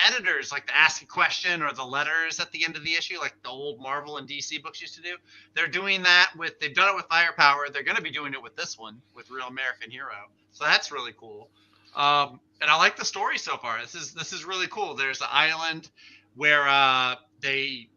editors, like the ask a question or the letters at the end of the issue, like the old Marvel and DC books used to do. They're doing that with. They've done it with Firepower. They're going to be doing it with this one, with Real American Hero. So that's really cool. And I like the story so far. This is really cool. There's an island where they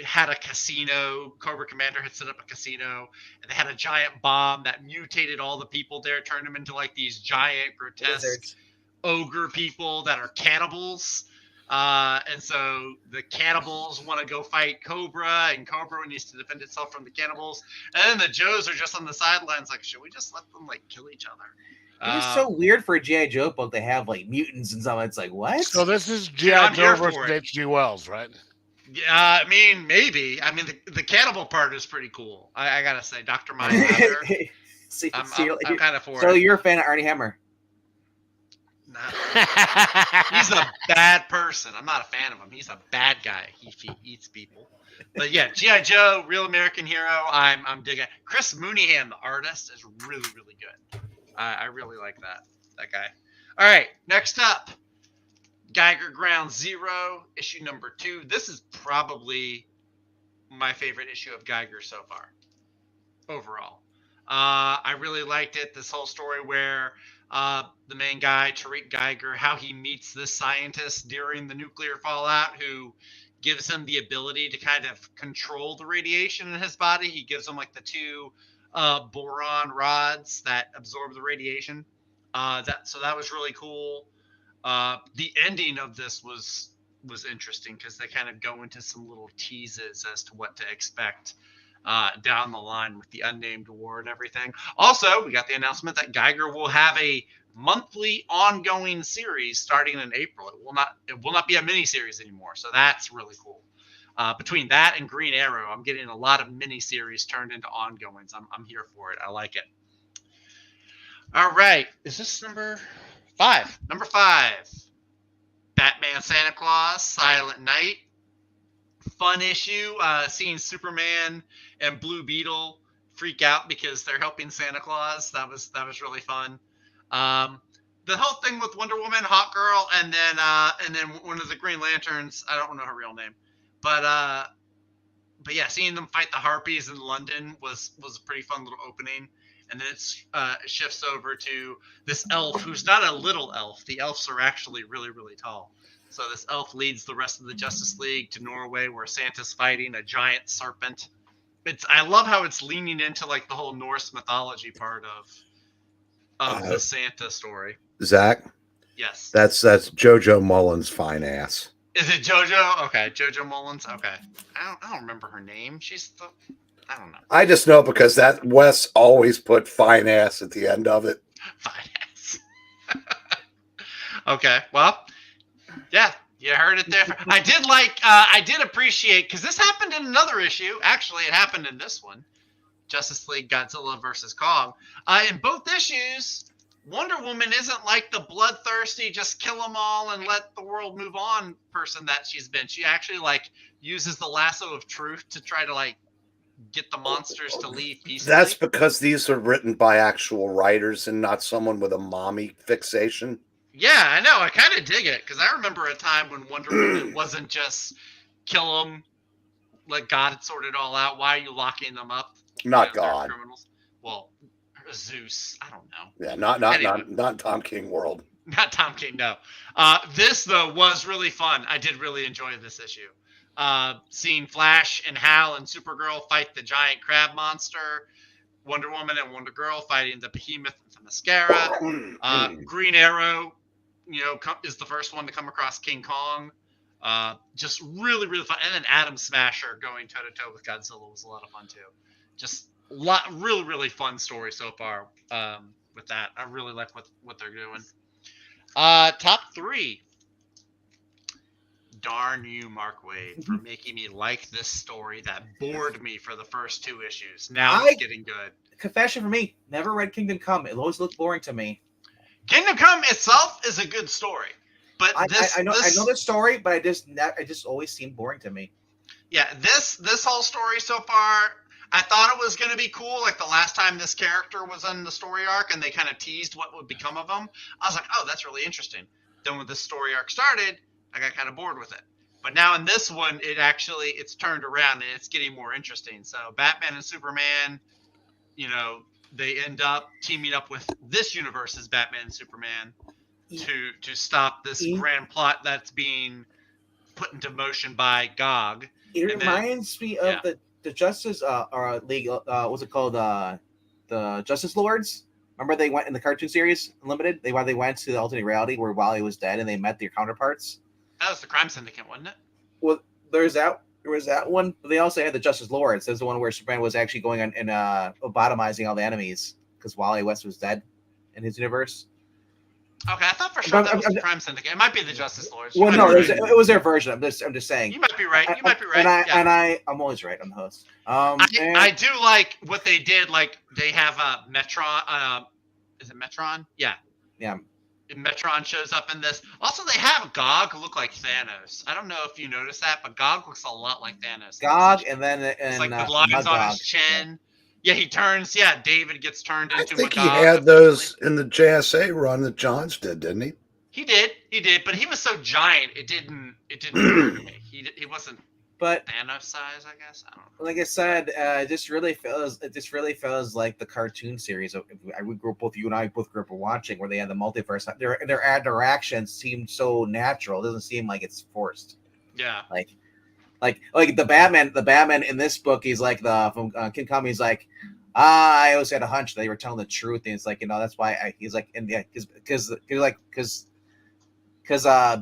had a casino. Cobra Commander had set up a casino, and they had a giant bomb that mutated all the people there, turned them into like these giant, grotesque Lizards. ogre people that are cannibals. And so the cannibals want to go fight Cobra, and Cobra needs to defend itself from the cannibals. And then the Joes are just on the sidelines, like, should we just let them like kill each other? It's so weird for a G.I. Joe book to have like mutants and stuff. It's like, what? So this is I'm G.I. here Joe for versus it. H.G. Wells, right? Yeah, I mean, maybe. I mean, the cannibal part is pretty cool. I gotta say, Dr. Mindhunter. See, I'm you're kind of for so it. you're a fan of Arnie Hammer. He's a bad person. I'm not a fan of him. He's a bad guy. He eats people. But yeah, G.I. Joe, Real American Hero. I'm digging. Chris Mooneyham, the artist, is really, really good. I really like that guy. All right, next up, Geiger Ground Zero, issue number 2. This is probably my favorite issue of Geiger so far, overall. I really liked it. This whole story where the main guy, Tariq Geiger, how he meets this scientist during the nuclear fallout who gives him the ability to kind of control the radiation in his body. He gives him like the 2 boron rods that absorb the radiation. So that was really cool. The ending of this was interesting because they kind of go into some little teases as to what to expect down the line with the unnamed war and everything. Also, we got the announcement that Geiger will have a monthly ongoing series starting in April. It will not be a mini series anymore. So that's really cool. Between that and Green Arrow, I'm getting a lot of mini series turned into ongoings. I'm here for it. I like it. All right. Is this number 5? Number 5. Batman Santa Claus, Silent Night. Fun issue. Seeing Superman and Blue Beetle freak out because they're helping Santa Claus. That was really fun. The whole thing with Wonder Woman, Hawk Girl, and then one of the Green Lanterns. I don't know her real name, but yeah, seeing them fight the Harpies in London was a pretty fun little opening. And then it shifts over to this elf who's not a little elf. The elves are actually really, really tall. So this elf leads the rest of the Justice League to Norway, where Santa's fighting a giant serpent. I love how it's leaning into like the whole Norse mythology part of the Santa story. Zach, Yes. that's JoJo Mullen's fine ass. Is it JoJo? Okay, JoJo Mullins. Okay. I don't remember her name. I don't know. I just know because that Wes always put fine ass at the end of it. Fine ass. Okay, well, yeah, you heard it there. I did appreciate, because this happened in another issue. Actually, it happened in this one, Justice League Godzilla versus Kong. In both issues, Wonder Woman isn't like the bloodthirsty, just kill them all and let the world move on person that she's been. She actually like uses the lasso of truth to try to like get the monsters to leave peacefully. That's because these are written by actual writers and not someone with a mommy fixation. Yeah, I know. I kind of dig it because I remember a time when Wonder Woman wasn't just kill them, like God had sorted it all out. Why are you locking them up? Not They're God. criminals. Well, Zeus. I don't know. Yeah, not Tom King world. Not Tom King. No. This though was really fun. I did really enjoy this issue. Seeing Flash and Hal and Supergirl fight the giant crab monster, Wonder Woman and Wonder Girl fighting the behemoth and the mascara. Green Arrow, is the first one to come across King Kong. Just really, really fun. And then Atom Smasher going toe to toe with Godzilla was a lot of fun too. Just really, really fun story so far. With that, I really like what they're doing. Top 3. Darn you, Mark Waid, for making me like this story that bored me for the first 2 issues. Now it's getting good. Confession for me, never read Kingdom Come. It always looked boring to me. Kingdom Come itself is a good story, but I know the story, but it just always seemed boring to me. Yeah, this whole story so far, I thought it was going to be cool. Like the last time this character was in the story arc, and they kind of teased what would become of him. I was like, oh, that's really interesting. Then when this story arc started, I got kind of bored with it. But now in this one, it's turned around and it's getting more interesting. So Batman and Superman, they end up teaming up with this universe's Batman and Superman to stop this grand plot that's being put into motion by Gog. It reminds me of the Justice League. What's it called? The Justice Lords. Remember they went in the cartoon series Unlimited. They went to the alternate reality where Wally was dead and they met their counterparts. That was the Crime Syndicate, wasn't it? Well, there was that one. But they also had the Justice Lords. There's the one where Superman was actually going on and lobotomizing all the enemies because Wally West was dead in his universe. Okay, I thought for sure that was the Crime Syndicate. It might be the Justice Lords. Well, no, it was their version. I'm just saying. You might be right. I'm always right. I'm the host. I do like what they did. Like they have Metron. Is it Metron? Yeah. Yeah. Metron shows up in this. Also, they have Gog look like Thanos. I don't know if you noticed that, but Gog looks a lot like Thanos. Gog, and then it's like the lines on his chin. Yeah, he turns. Yeah, David gets turned into. I think he had those in the JSA run that Johns did, didn't he? He did, but he was so giant, it didn't hurt me. He wasn't. But Thanos size, I guess. I don't know. Like I said, it just really feels like the cartoon series. Both you and I grew up watching, where they had the multiverse. Their interactions seemed so natural. It doesn't seem like it's forced. Yeah. Like the Batman in this book, he's like from King Kong. He's like, I always had a hunch that they were telling the truth, and it's like that's why he's like, and yeah, because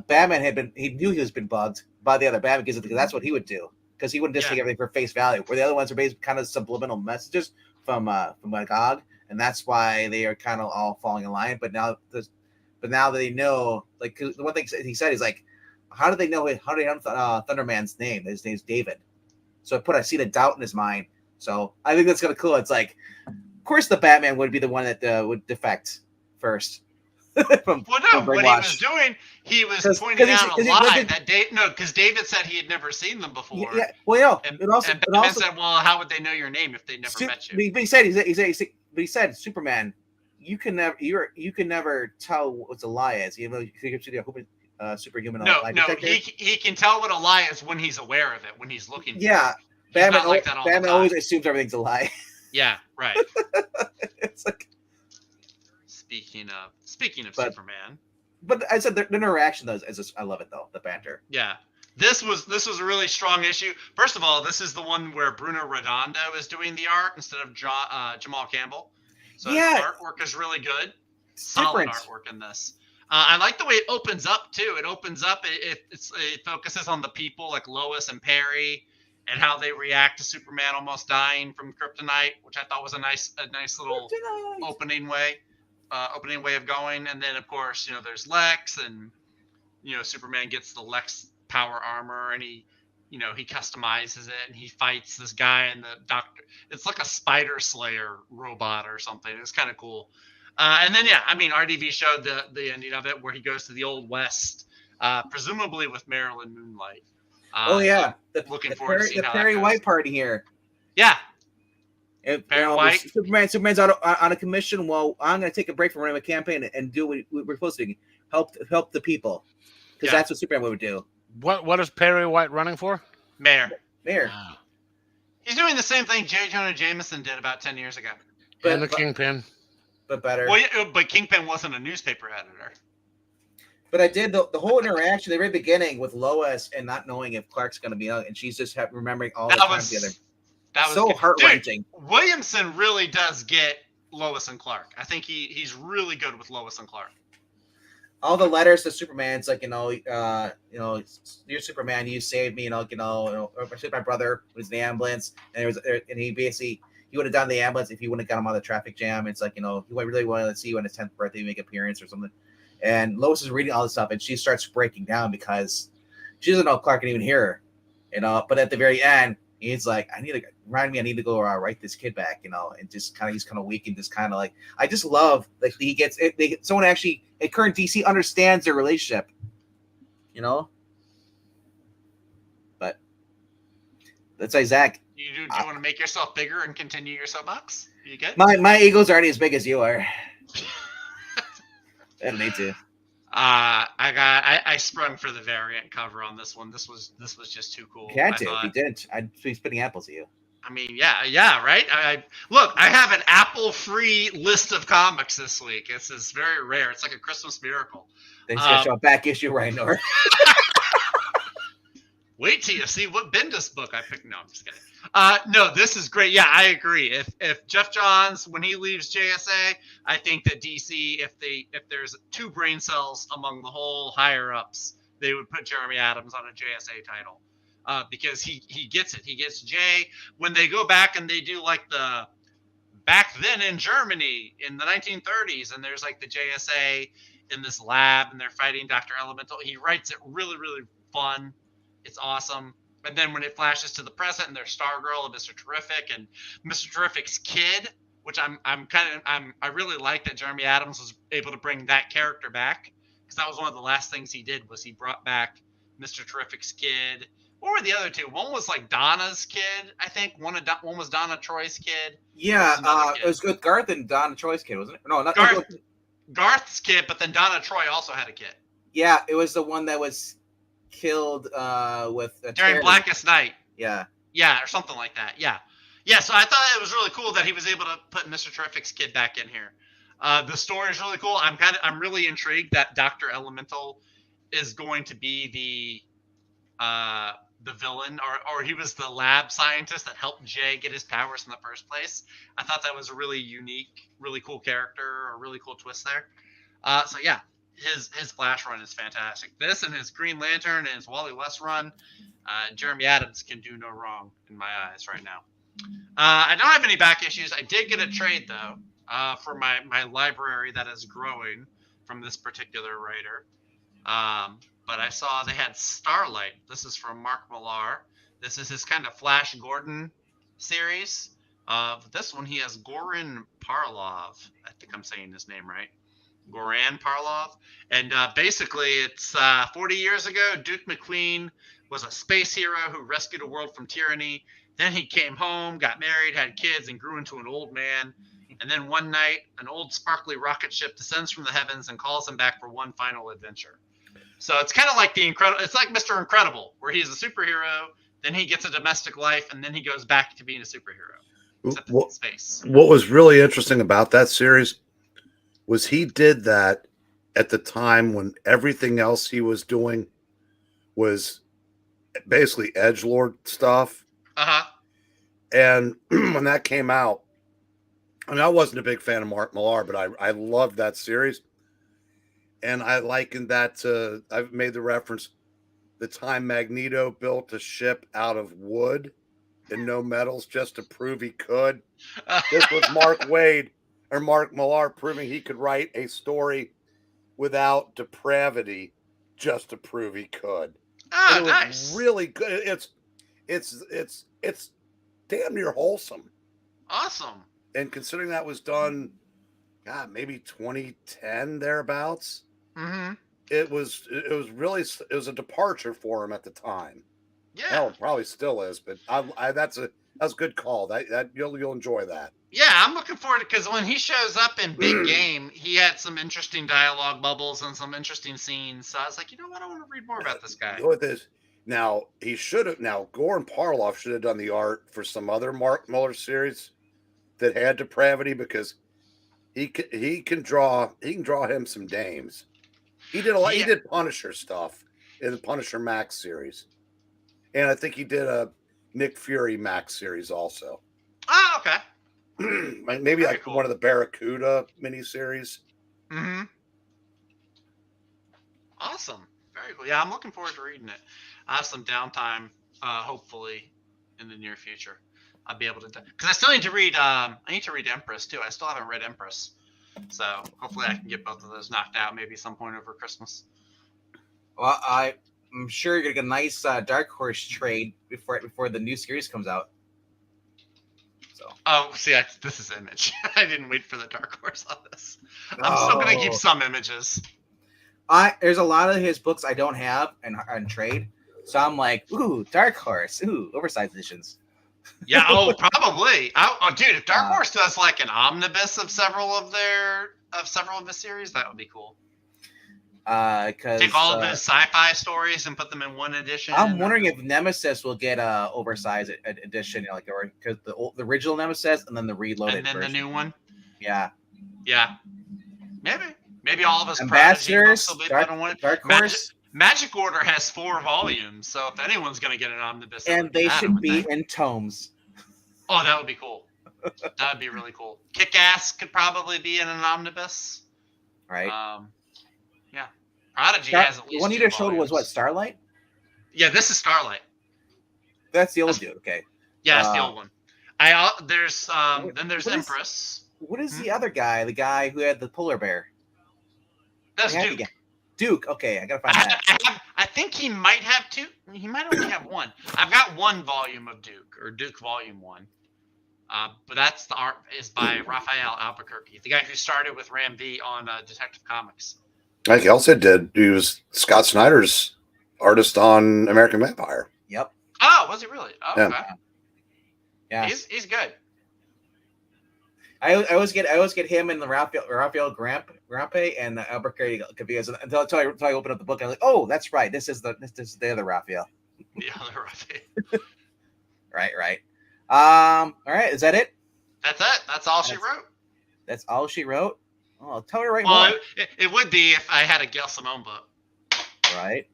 Batman he knew he was been bugged by the other Batman because that's what he would do, because he wouldn't just take everything for face value. Where the other ones are based kind of subliminal messages from Gog, and that's why they are kind of all falling in line. But now they know, like, 'cause the one thing he said is like, how do they know Thunderman's name? His name's David. So I see the doubt in his mind. So I think that's kind of cool. It's like, of course, the Batman would be the one that would defect first. What he was doing, he was pointing out a lie because David said he had never seen them before. Yeah, well, and Batman said, "Well, how would they know your name if they never met you?" But he said, Superman, you can never tell what a lie is. You know, you can see the superhuman. No, he can tell what a lie is when he's aware of it, when he's looking. Yeah, Batman always assumes everything's a lie. Yeah, right. It's like. Speaking of Superman, but I said the interaction though I love it though, the banter. Yeah, this was a really strong issue. First of all, this is the one where Bruno Redondo is doing the art instead of Jamal Campbell. So his artwork is really good. Solid artwork in this. I like the way it opens up too. It opens up. It focuses on the people like Lois and Perry and how they react to Superman almost dying from kryptonite, which I thought was a nice little opening way of going. And then of course, there's Lex, and Superman gets the Lex power armor, and he customizes it, and he fights this guy, and the doctor, it's like a spider slayer robot or something. It's kind of cool. And then RDV showed the ending of it where he goes to the Old West, presumably with Marilyn Moonlight. Looking forward to seeing how Perry White party here. Yeah. Perry White. Superman's on a commission. Well, I'm going to take a break from running a campaign and do what we're supposed to do. Help the people, because that's what Superman would do. What is Perry White running for? Mayor. Wow. He's doing the same thing J. Jonah Jameson did about 10 years ago. And the Kingpin. But better. Well, but Kingpin wasn't a newspaper editor. But I did the whole interaction, the very beginning with Lois and not knowing if Clark's going to be out, and she's just remembering all the time together. That was So good. heart-wrenching. Dude, Williamson really does get Lois and Clark. I think he's really good with Lois and Clark. All the letters to Superman, it's like, you're Superman, you saved me, I saved my brother who was in the ambulance, and he basically, he would have done the ambulance if he wouldn't have got him out of the traffic jam. It's like, he really wanted to see you on his 10th birthday, make an appearance or something. And Lois is reading all this stuff, and she starts breaking down because she doesn't know if Clark can even hear her, but at the very end, he's like, I need to go write this kid back, and just kind of, he's kind of weak and just kind of like, I just love that he gets it. Someone actually at current DC understands their relationship, but that's Isaac. Do you want to make yourself bigger and continue your soapbox? You good? My ego's already as big as you are. I don't need to. I sprung for the variant cover on this one. This was just too cool. You had to. If you didn't, I'd be spitting apples at you. I mean, yeah, right. Look, I have an Apple-free list of comics this week. This is very rare. It's like a Christmas miracle. Then he's gonna show a back issue right now. Wait till you see what Bendis book I picked. No, I'm just kidding. No, this is great. Yeah, I agree. If Jeff Johns, when he leaves JSA, I think that DC, if there's 2 brain cells among the whole higher ups, they would put Jeremy Adams on a JSA title. Because he gets it. He gets Jay. When they go back and they do like the back then in Germany in the 1930s, and there's like the JSA in this lab and they're fighting Dr. Elemental, he writes it really, really fun. It's awesome. And then when it flashes to the present and there's Stargirl and Mr. Terrific and Mr. Terrific's kid, which I really like that Jeremy Adams was able to bring that character back, because that was one of the last things he did was he brought back Mr. Terrific's kid. What were the other 2? One was like Donna's kid, I think. One was Donna Troy's kid. Yeah, it was with Garth and Donna Troy's kid, wasn't it? No, not Garth's kid, but then Donna Troy also had a kid. Yeah, it was the one that was killed with during Blackest Night. Yeah, or something like that. Yeah. So I thought it was really cool that he was able to put Mr. Terrific's kid back in here. The story is really cool. I'm really intrigued that Dr. Elemental is going to be the villain, or he was the lab scientist that helped Jay get his powers in the first place. I thought that was a really unique, really cool character, a really cool twist there. So yeah, his Flash run is fantastic. This and his Green Lantern and his Wally West run, Jeremy Adams can do no wrong in my eyes right now. I don't have any back issues. I did get a trade though, for my library that is growing from this particular writer. But I saw they had Starlight. This is from Mark Millar. This is his kind of Flash Gordon series. This one he has Goran Parlov. I think I'm saying his name right. Goran Parlov. And basically it's 40 years ago, Duke McQueen was a space hero who rescued a world from tyranny. Then he came home, got married, had kids, and grew into an old man. And then one night, an old sparkly rocket ship descends from the heavens and calls him back for one final adventure. So it's kind of like it's like Mr. Incredible, where he's a superhero, then he gets a domestic life, and then he goes back to being a superhero. Except in space. What was really interesting about that series was he did that at the time when everything else he was doing was basically edgelord stuff. And when that came out, I mean, I wasn't a big fan of Mark Millar, but I loved that series. And I likened that to, I've made the reference, the time Magneto built a ship out of wood and no metals just to prove he could. This was Mark Millar proving he could write a story without depravity just to prove he could. It was nice. Really good. It's damn near wholesome. Awesome. And considering that was done, God, maybe 2010 thereabouts. Mm-hmm. It was a departure for him at the time. Yeah. Hell, it probably still is, but that's a good call. That you'll enjoy that. Yeah, I'm looking forward to, because when he shows up in Big Game, he had some interesting dialogue bubbles and some interesting scenes. So I was like, you know what, I want to read more about this guy. With this, now he should have. Now Goran Parlov should have done the art for some other Mark Millar series that had depravity, because he can draw him some dames. He did a lot. He Yeah. did Punisher stuff in the Punisher Max series, and I think he did a Nick Fury Max series also. Oh, okay. Maybe Very like cool. one of the Barracuda miniseries. Mm-hmm. Awesome. Very cool. Yeah, I'm looking forward to reading it. I have some downtime, hopefully, in the near future. I'll be able to, because I still need to read. I need to read Empress too. I still haven't read Empress, so hopefully I can get both of those knocked out maybe some point over Christmas. Well, I'm sure you're gonna get a nice Dark Horse trade before the new series comes out. So. Oh, see, this is Image. I didn't wait for the Dark Horse on this. I'm still gonna keep some Images. There's a lot of his books I don't have and trade, so I'm like, ooh, Dark Horse, ooh, oversized editions. Yeah, oh, probably. Oh, dude, if Dark Horse does like an omnibus of several of his series, that would be cool. Because take all of his sci-fi stories and put them in one edition. I'm wondering if Nemesis will get a oversized edition, or because the original Nemesis and then the reloaded and then version. the new one. Yeah, maybe all of his Ambassadors, will be put in one. Dark Horse. Magic Order has 4 volumes, so if anyone's gonna get an omnibus, and they should be in tomes. Oh, that would be cool. That would be really cool. Kick-Ass could probably be in an omnibus. Right. Yeah. Prodigy has at least. The one you just showed was what, Starlight? Yeah, this is Starlight. That's the old dude. Okay. Yeah, it's the old one. There's Empress. What is the other guy? The guy who had the polar bear. That's Duke. Duke. Okay, I gotta find that. I think he might have 2. He might only have 1. I've got 1 volume of Duke, or Duke Volume 1. But that's the art is by Raphael Albuquerque, the guy who started with Ram V on Detective Comics. Like Elsa did. He was Scott Snyder's artist on American Vampire. Yep. Oh, was he really? Oh, okay. Yeah. He's good. I always get him and the Raphael Grampe and Albuquerque confused until I open up the book and I'm like, oh, that's right. This is the other Raphael. The other Raphael. Right. All right. Is that it? That's it. That's all she wrote. That's all she wrote. Oh, tell her to write more. Well, it would be if I had a Gail Simone book. Right.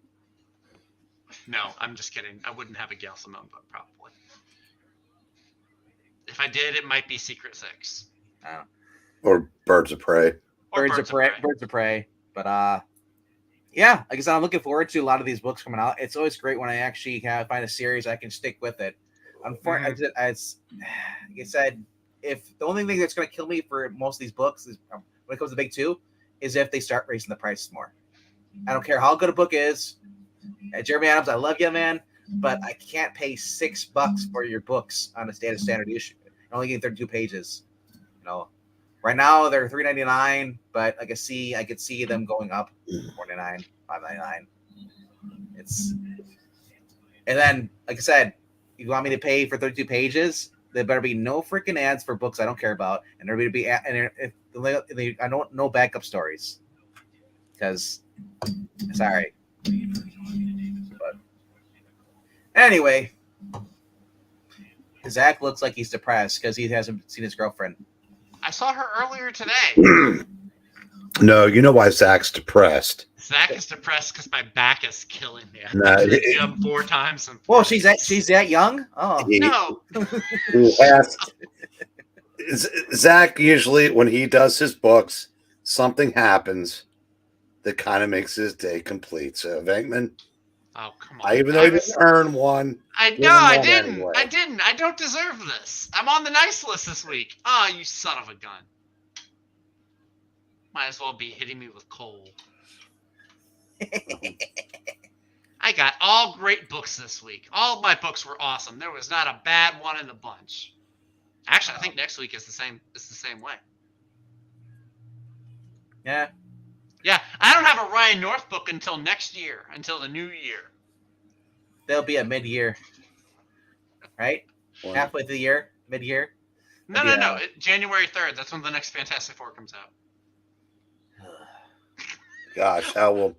No, I'm just kidding. I wouldn't have a Gail Simone book probably. If I did, it might be Secret 6. Or Birds of Prey. Birds of Prey. But yeah, like I said, I'm looking forward to a lot of these books coming out. It's always great when I actually find a series I can stick with it. Unfortunately, as like I said, if the only thing that's going to kill me for most of these books is when it comes to big 2 is if they start raising the prices more. I don't care how good a book is. Jeremy Adams, I love you, man, but I can't pay $6 for your books on a standard issue. I'm only getting 32 pages. Right now they're $3.99, but I could see them going up $4.99, $5.99. And then, like I said, you want me to pay for 32 pages? There better be no freaking ads for books I don't care about, and there better be I don't know backup stories. Because, sorry. But anyway, Zach looks like he's depressed because he hasn't seen his girlfriend. I saw her earlier today. No, you know why Zach's depressed. Zach is depressed because my back is killing me. No, I've been up 4 times. Well, she's that young? Oh. No. Zach usually, when he does his books, something happens that kind of makes his day complete. So, Venkman, oh, come on. even though he didn't earn one. I didn't. Anyway. I didn't. I don't deserve this. I'm on the nice list this week. Oh, you son of a gun. Might as well be hitting me with coal. I got all great books this week. All of my books were awesome. There was not a bad one in the bunch. Actually, I think next week is the same. It's the same way. Yeah. Yeah, I don't have a Ryan North book until next year, until the new year. There'll be a mid-year, right? Wow. Halfway through the year, mid-year. No. January 3rd. That's when the next Fantastic Four comes out. Gosh, 3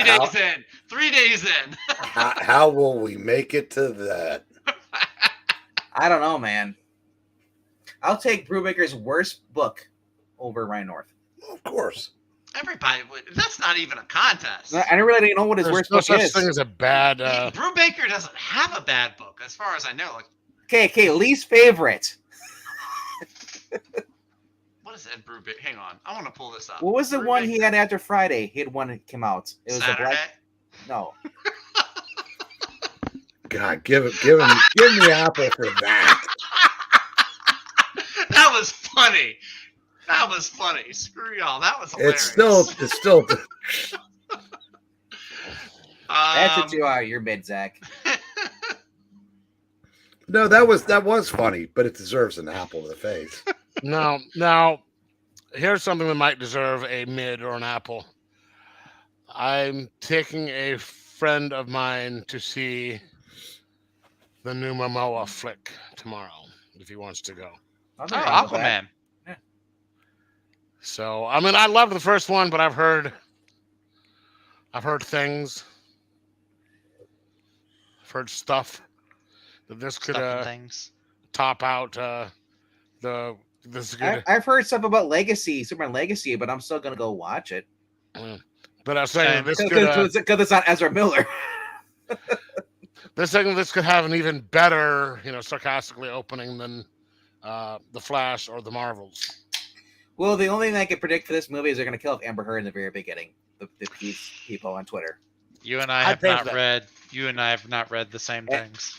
days in. 3 days in. how will we make it to that? I don't know, man. I'll take Brubaker's worst book over Ryan North. Of course. Everybody would. That's not even a contest. I really didn't know what his There's worst no book such is. thing as a bad. Brubaker doesn't have a bad book, as far as I know. Like, Okay, least favorite. what is Ed Brubaker? Hang on, I want to pull this up. What was the one he had after Friday? He had one that came out. It was Saturday. a black. No. God, give him the apple for that. That was funny. That was funny. Screw y'all. That was hilarious. It's still. That's what you are. You're mid, Zach. No, that was funny, but it deserves an apple to the face. Now, here's something that might deserve a mid or an apple. I'm taking a friend of mine to see the new Momoa flick tomorrow, if he wants to go. Oh, Aquaman. Yeah. So, I mean, I love the first one, but I've heard things. I've heard stuff that this could Things. top out this good. I've heard stuff about Legacy, Superman Legacy, but I'm still gonna go watch it. But I was saying this could Because it's not Ezra Miller. this could have an even better, sarcastically opening than the Flash or the Marvels. Well, the only thing I can predict for this movie is they're gonna kill off Amber Heard in the very beginning. The people on Twitter. You and I have not read. You and I have not read the same things.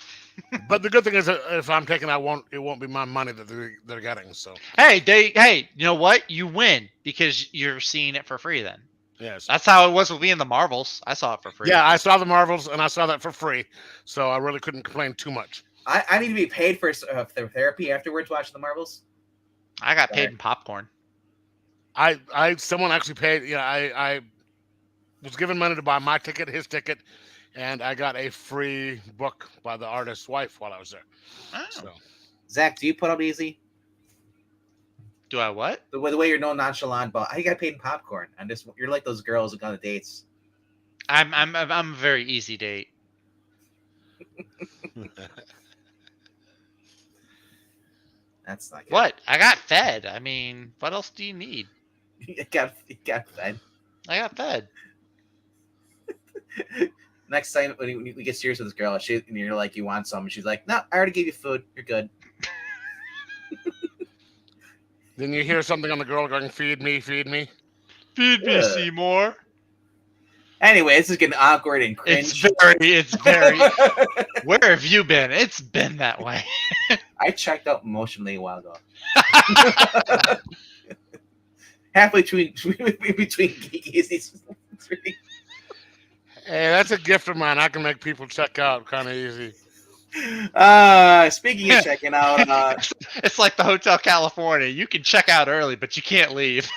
But the good thing is, that if I'm taking, it won't be my money that they're getting. So hey, you know what? You win because you're seeing it for free. Then yes, that's how it was with me in the Marvels. I saw it for free. Yeah, I saw the Marvels and I saw that for free, so I really couldn't complain too much. I need to be paid for therapy afterwards watching the Marvels. I got paid in popcorn. Someone actually paid. Yeah, I was given money to buy my ticket, his ticket, and I got a free book by the artist's wife while I was there. Oh. So, Zach, do you put up easy? Do I what? The way you're no nonchalant, but I got paid in popcorn. You're like those girls who go on dates. I'm a very easy date. That's not good. What? I got fed. I mean, what else do you need? You got fed. I got fed. Next time when we get serious with this girl, and you're like, you want some, and she's like, no, I already gave you food. You're good. then you hear something on the girl going, "Feed me, feed me." Feed me, Seymour. Anyway, this is getting awkward and cringe. It's very. Where have you been? It's been that way. I checked out emotionally a while ago. Halfway between Geekeasy. Hey, that's a gift of mine. I can make people check out kind of easy. Speaking of checking out, it's like the Hotel California. You can check out early, but you can't leave.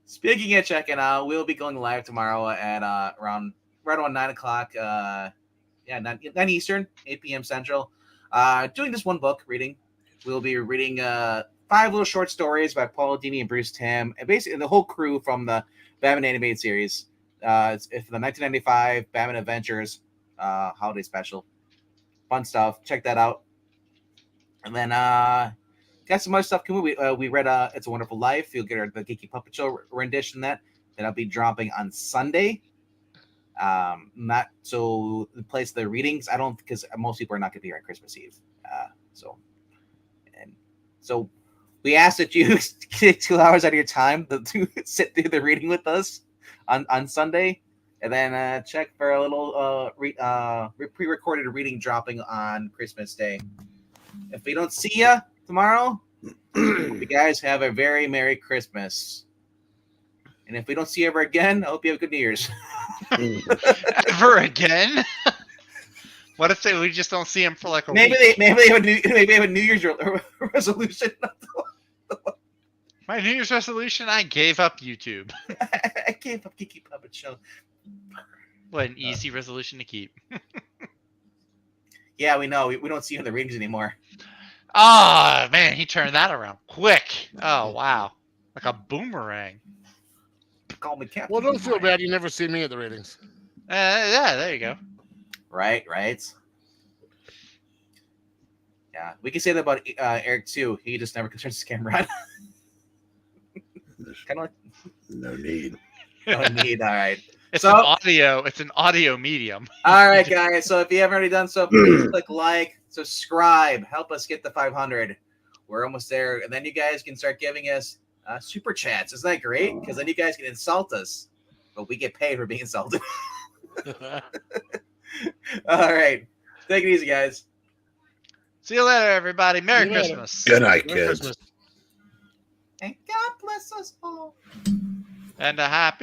Speaking of checking out, we'll be going live tomorrow at around 9 o'clock. 9 Eastern, 8 p.m. Central. Doing this one book reading. We'll be reading 5 little short stories by Paul Dini and Bruce Timm, and basically the whole crew from the Batman animated series. It's the 1995 Batman Adventures holiday special. Fun stuff. Check that out. And then got some other stuff coming. We read It's a Wonderful Life. You'll get the Geeky Puppet Show rendition of that. That'll be dropping on Sunday. Not so the place the readings. I don't, because most people are not going to be here on Christmas Eve. So we ask that you take 2 hours out of your time to sit through the reading with us on Sunday, and then check for a little pre-recorded reading dropping on Christmas Day. If we don't see you tomorrow, hope you guys have a very Merry Christmas. And if we don't see you ever again, I hope you have a good New Year's. Ever again? What if we just don't see him for like a maybe week? They have a New Year's resolution. My New Year's resolution: I gave up YouTube. I gave up Geeky Puppet Show. What an easy resolution to keep. Yeah, we know. We don't see you in the readings anymore. Oh man, he turned that around quick. Oh wow, like a boomerang. Call me Captain. Well, don't feel bad. You never see me at the readings. Yeah, there you go. Right. Yeah, we can say that about Eric too. He just never turns his camera on. Kind of like No need. No need. All right. It's So- an audio. It's an audio medium. All right, guys. So if you haven't already done so, please click like, subscribe, help us get to 500. We're almost there, and then you guys can start giving us super chats. Isn't that great? Because then you guys can insult us, but we get paid for being insulted. All right, take it easy, guys. See you later, everybody. Merry See you later. Christmas. Good night, Merry kids. Christmas. And God bless us all. And a happy